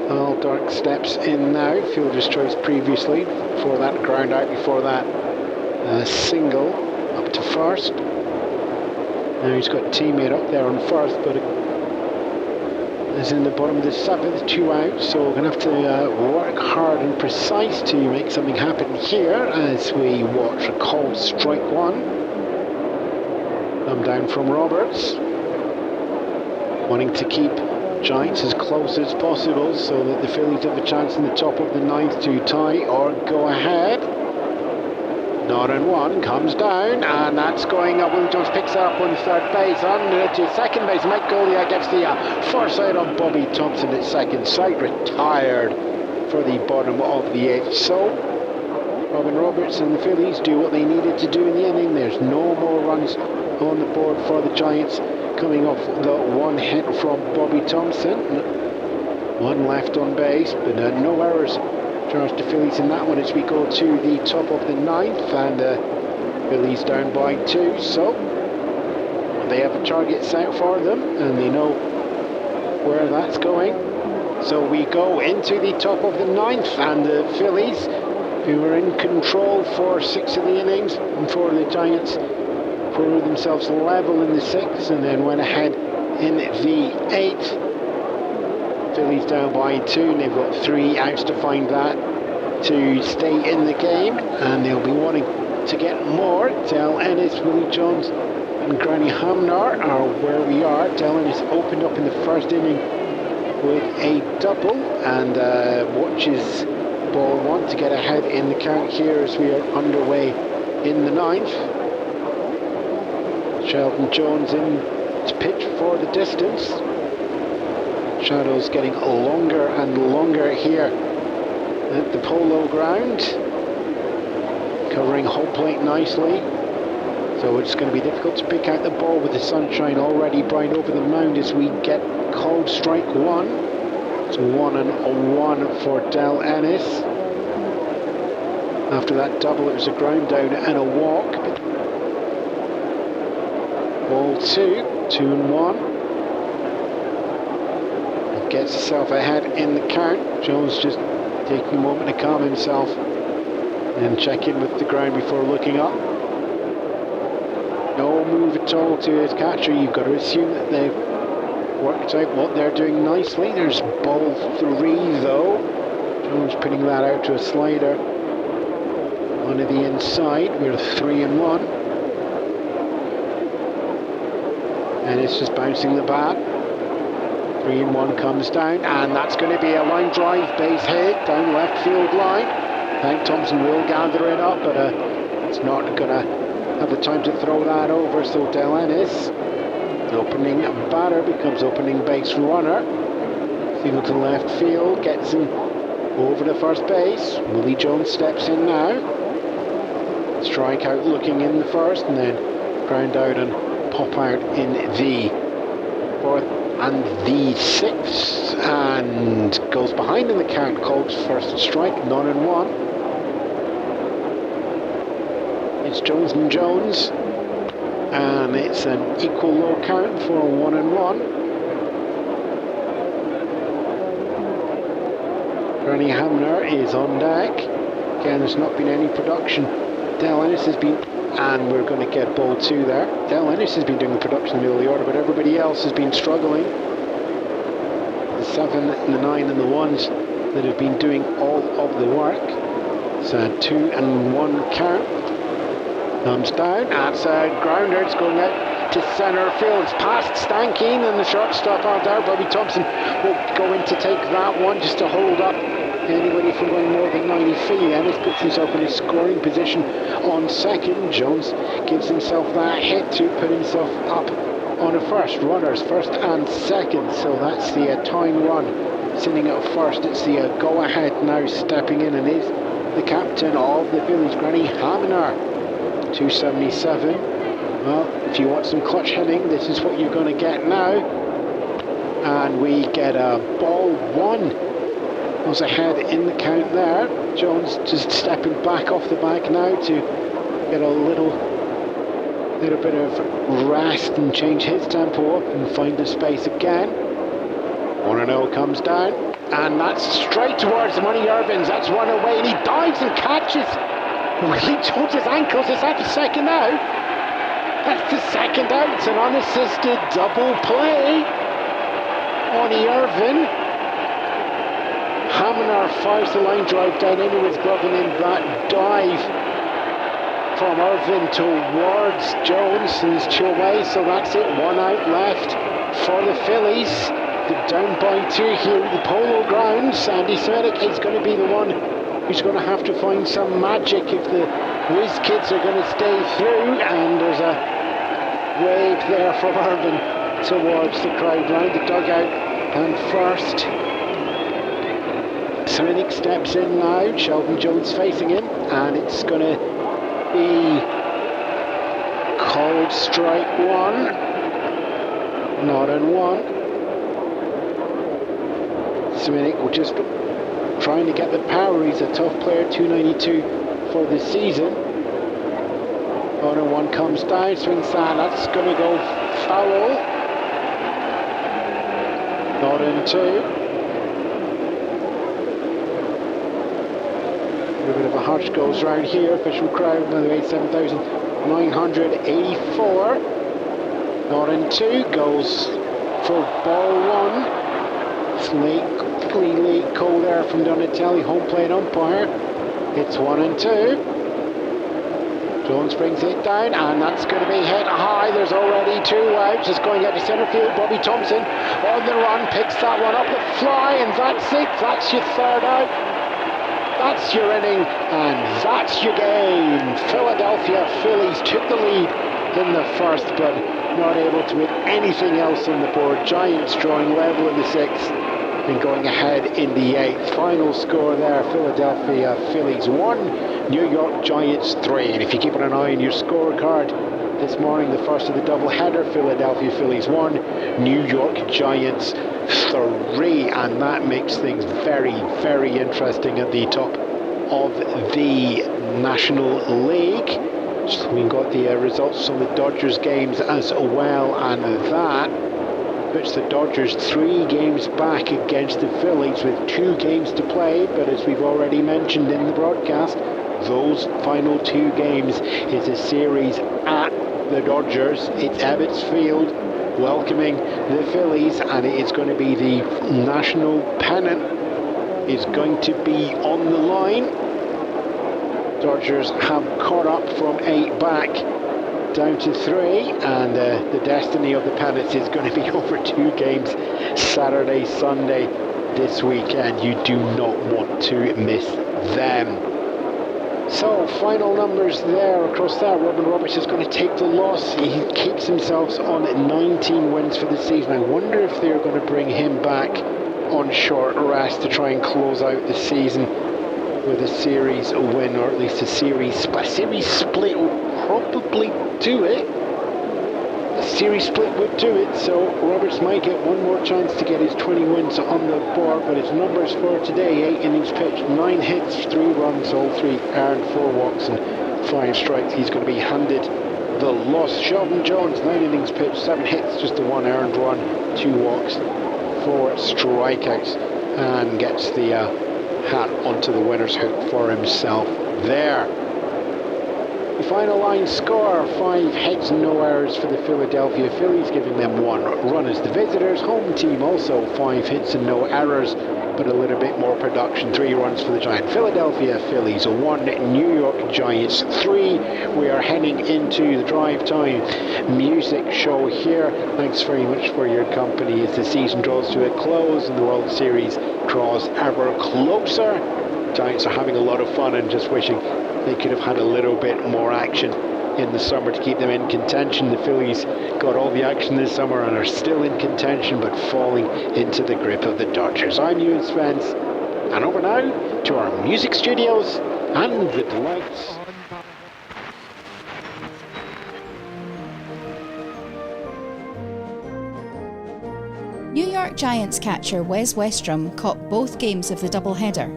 Al Dark steps in now, fielder's choice previously, before that ground out, before that single up to first. Now he's got a teammate up there on first, but is in the bottom of the 7th, 2 out, so we're going to have to work hard and precise to make something happen here as we watch a called strike 1. Come down from Roberts, wanting to keep Giants as close as possible so that the Phillies have a chance in the top of the 9th to tie or go ahead. Not in 1, comes down, and that's going up. Will Jones picks it up on third base, on to second base. Mike Goliath gets the first out on Bobby Thompson at second. Side retired for the bottom of the 8th. So Robin Roberts and the Phillies do what they needed to do in the inning. There's no more runs on the board for the Giants, coming off the 1 hit from Bobby Thompson. 1 left on base, but no errors charged the Phillies in that one as we go to the top of the 9th, and Phillies down by 2, so they have a target set for them and they know where that's going. So we go into the top of the 9th, and the Phillies, who were in control for 6 of the innings before the Giants proved themselves level in the 6th and then went ahead in the 8th. Phillies down by 2, and they've got 3 outs to find that to stay in the game, and they'll be wanting to get more. Del Ennis, Willie Jones and Granny Hamnar are where we are. Del Ennis opened up in the first inning with a double and watches ball 1 to get ahead in the count here as we are underway in the 9th. Sheldon Jones in to pitch for the distance. Shadows getting longer and longer here at the Polo Grounds, covering home plate nicely, so it's going to be difficult to pick out the ball with the sunshine already bright over the mound as we get called strike 1. It's 1-1 for Del Ennis. After that double, it was a ground down and a walk. Ball 2, 2-1. Gets herself ahead in the count. Jones just taking a moment to calm himself and check in with the ground before looking up. No move at all to his catcher. You've got to assume that they've worked out what they're doing nicely. There's ball 3 though. Jones putting that out to a slider onto the inside. We're 3-1. And it's just bouncing the bat. 3-1 comes down, and that's going to be a line drive, base hit down left field line. I think Thompson will gather it up, but it's not going to have the time to throw that over. So Del Ennis, opening batter, becomes opening base runner. Field to left field, gets him over to first base. Willie Jones steps in now. Strikeout looking in the first, and then ground out and pop out in the fourth and the 6th, and goes behind in the count, calls first strike, 0-1. It's Jones and Jones, and it's an equal low count for 1-1. Granny Hamner is on deck. Again, there's not been any production. Del Ennis has been, and we're going to get ball 2 there. Del Ennis has been doing the production in the middle of the order, but everybody else has been struggling. The 7, the 9 and the 1s that have been doing all of the work. It's a 2-1 count. Comes down, that's a grounder, it's going out to centre field. It's past Stankeen, and the shortstop out there, Bobby Thompson, will go in to take that one just to hold up anybody from going more than 90 feet. Ennis puts himself in a scoring position on second. Jones gives himself that hit to put himself up on a first. Runners first and second, so that's the tying run sitting at first. It's the go ahead now, stepping in, and is the captain of the Phillies, Granny Hamner. 277. Well, if you want some clutch hitting, this is what you're going to get now. And we get a ball 1. Goes ahead in the count there. Jones just stepping back off the bag now to get a little bit of rest and change his tempo up and find the space again. 1-0 comes down, and that's straight towards the money. Irvins, that's run away, and he dives and catches Willie Jones' ankles. Is that the second out? That's the second out. It's an unassisted double play on Irvin. Hamner fires the line drive down into his glove, and then that dive from Irvin towards Jones, who's 2 away, so that's it. 1 out left for the Phillies. They're down by 2 here at the Polo Grounds. Andy Sept is going to be the one who's going to have to find some magic if the Whiz kids are going to stay through, and there's a wave there from Irvin towards the crowd round the dugout and first. Sept steps in now, Sheldon Jones facing him, and it's going to be called strike 1, 0-1. Sept will just trying to get the power. He's a tough player, 292 for the season. 0-1 comes down, swings that, that's going to go foul. 0-2. A bit of a hush goes round here. Official crowd, by the way, 7,984. 0-2 goes for ball 1. It's late call there from Donatelli, home plate umpire. It's 1-2. Jones brings it down, and that's going to be hit high. There's already 2 outs. It's going out to centre field. Bobby Thompson on the run, picks that one up with fly, and that's it. That's your 3rd out. That's your inning, and that's your game. Philadelphia Phillies took the lead in the first, but not able to put anything else on the board. Giants drawing level in the 6th and going ahead in the 8th. Final score there, Philadelphia Phillies 1, New York Giants 3. And if you're keeping an eye on your scorecard this morning, the first of the doubleheader, Philadelphia Phillies 1, New York Giants 3, and that makes things very, very interesting at the top of the National League. So we got the results from the Dodgers games as well, and that puts the Dodgers 3 games back against the Phillies with 2 games to play. But as we've already mentioned in the broadcast, those final 2 games is a series at the Dodgers. It's Ebbets Field, welcoming the Phillies, and it is going to be the national pennant is going to be on the line. Dodgers have caught up from 8 back down to 3, and the destiny of the pennant is going to be over 2 games, Saturday, Sunday this weekend. You do not want to miss them. So, final numbers there across that. Robin Roberts is going to take the loss. He keeps himself on 19 wins for the season. I wonder if they're going to bring him back on short rest to try and close out the season with a series win, or at least a series split. A series split will probably do it. A series split would do it, so Roberts might get one more chance to get his 20 wins on the board. But his numbers for today: 8 innings pitched, 9 hits, 3 runs, all 3 earned, 4 walks and 5 strikes. He's going to be handed the loss. Sheldon Jones, 9 innings pitched, 7 hits, just the 1 earned run, 2 walks, 4 strikeouts, and gets the hat onto the winner's hook for himself there. The final line score: 5 hits, no errors for the Philadelphia Phillies, giving them 1 run as the visitors. Home team also 5 hits and no errors, but a little bit more production. 3 runs for the Giant Philadelphia Phillies, 1 New York Giants 3. We are heading into the drive time music show here. Thanks very much for your company as the season draws to a close and the World Series draws ever closer. Giants are having a lot of fun and just wishing they could have had a little bit more action in the summer to keep them in contention. The Phillies got all the action this summer and are still in contention, but falling into the grip of the Dodgers. I'm Ewan Spence, and over now to our music studios and the delights. New York Giants catcher Wes Westrum caught both games of the doubleheader.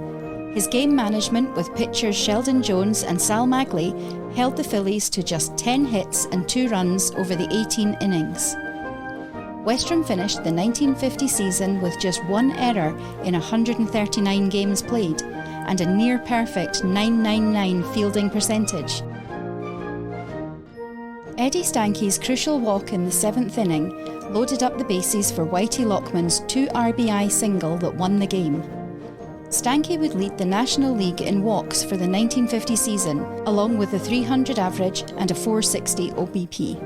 His game management with pitchers Sheldon Jones and Sal Magley held the Phillies to just 10 hits and 2 runs over the 18 innings. Westrum finished the 1950 season with just 1 error in 139 games played and a near-perfect .999 fielding percentage. Eddie Stanky's crucial walk in the 7th inning loaded up the bases for Whitey Lockman's 2 RBI single that won the game. Stanky would lead the National League in walks for the 1950 season, along with a .300 average and a .460 OBP.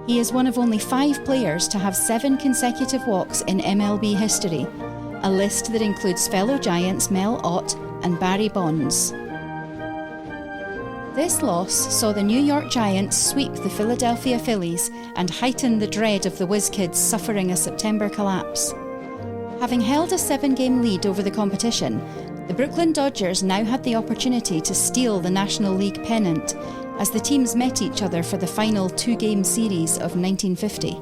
He is one of only 5 players to have 7 consecutive walks in MLB history, a list that includes fellow Giants Mel Ott and Barry Bonds. This loss saw the New York Giants sweep the Philadelphia Phillies and heighten the dread of the Whiz kids suffering a September collapse. Having held a 7-game lead over the competition, the Brooklyn Dodgers now had the opportunity to steal the National League pennant as the teams met each other for the final 2-game series of 1950.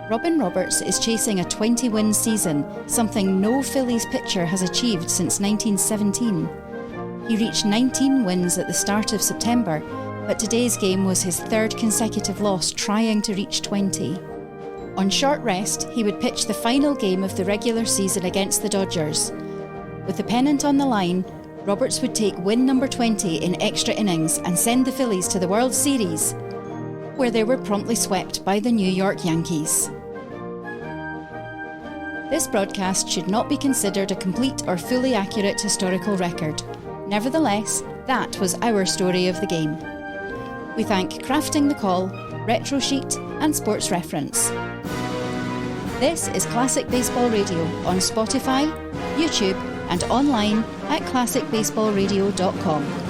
Robin Roberts is chasing a 20-win season, something no Phillies pitcher has achieved since 1917. He reached 19 wins at the start of September, but today's game was his 3rd consecutive loss, trying to reach 20. On short rest, he would pitch the final game of the regular season against the Dodgers. With the pennant on the line, Roberts would take win number 20 in extra innings and send the Phillies to the World Series, where they were promptly swept by the New York Yankees. This broadcast should not be considered a complete or fully accurate historical record. Nevertheless, that was our story of the game. We thank Crafting the Call, Retro Sheet and Sports Reference. This is Classic Baseball Radio on Spotify, YouTube and online at classicbaseballradio.com.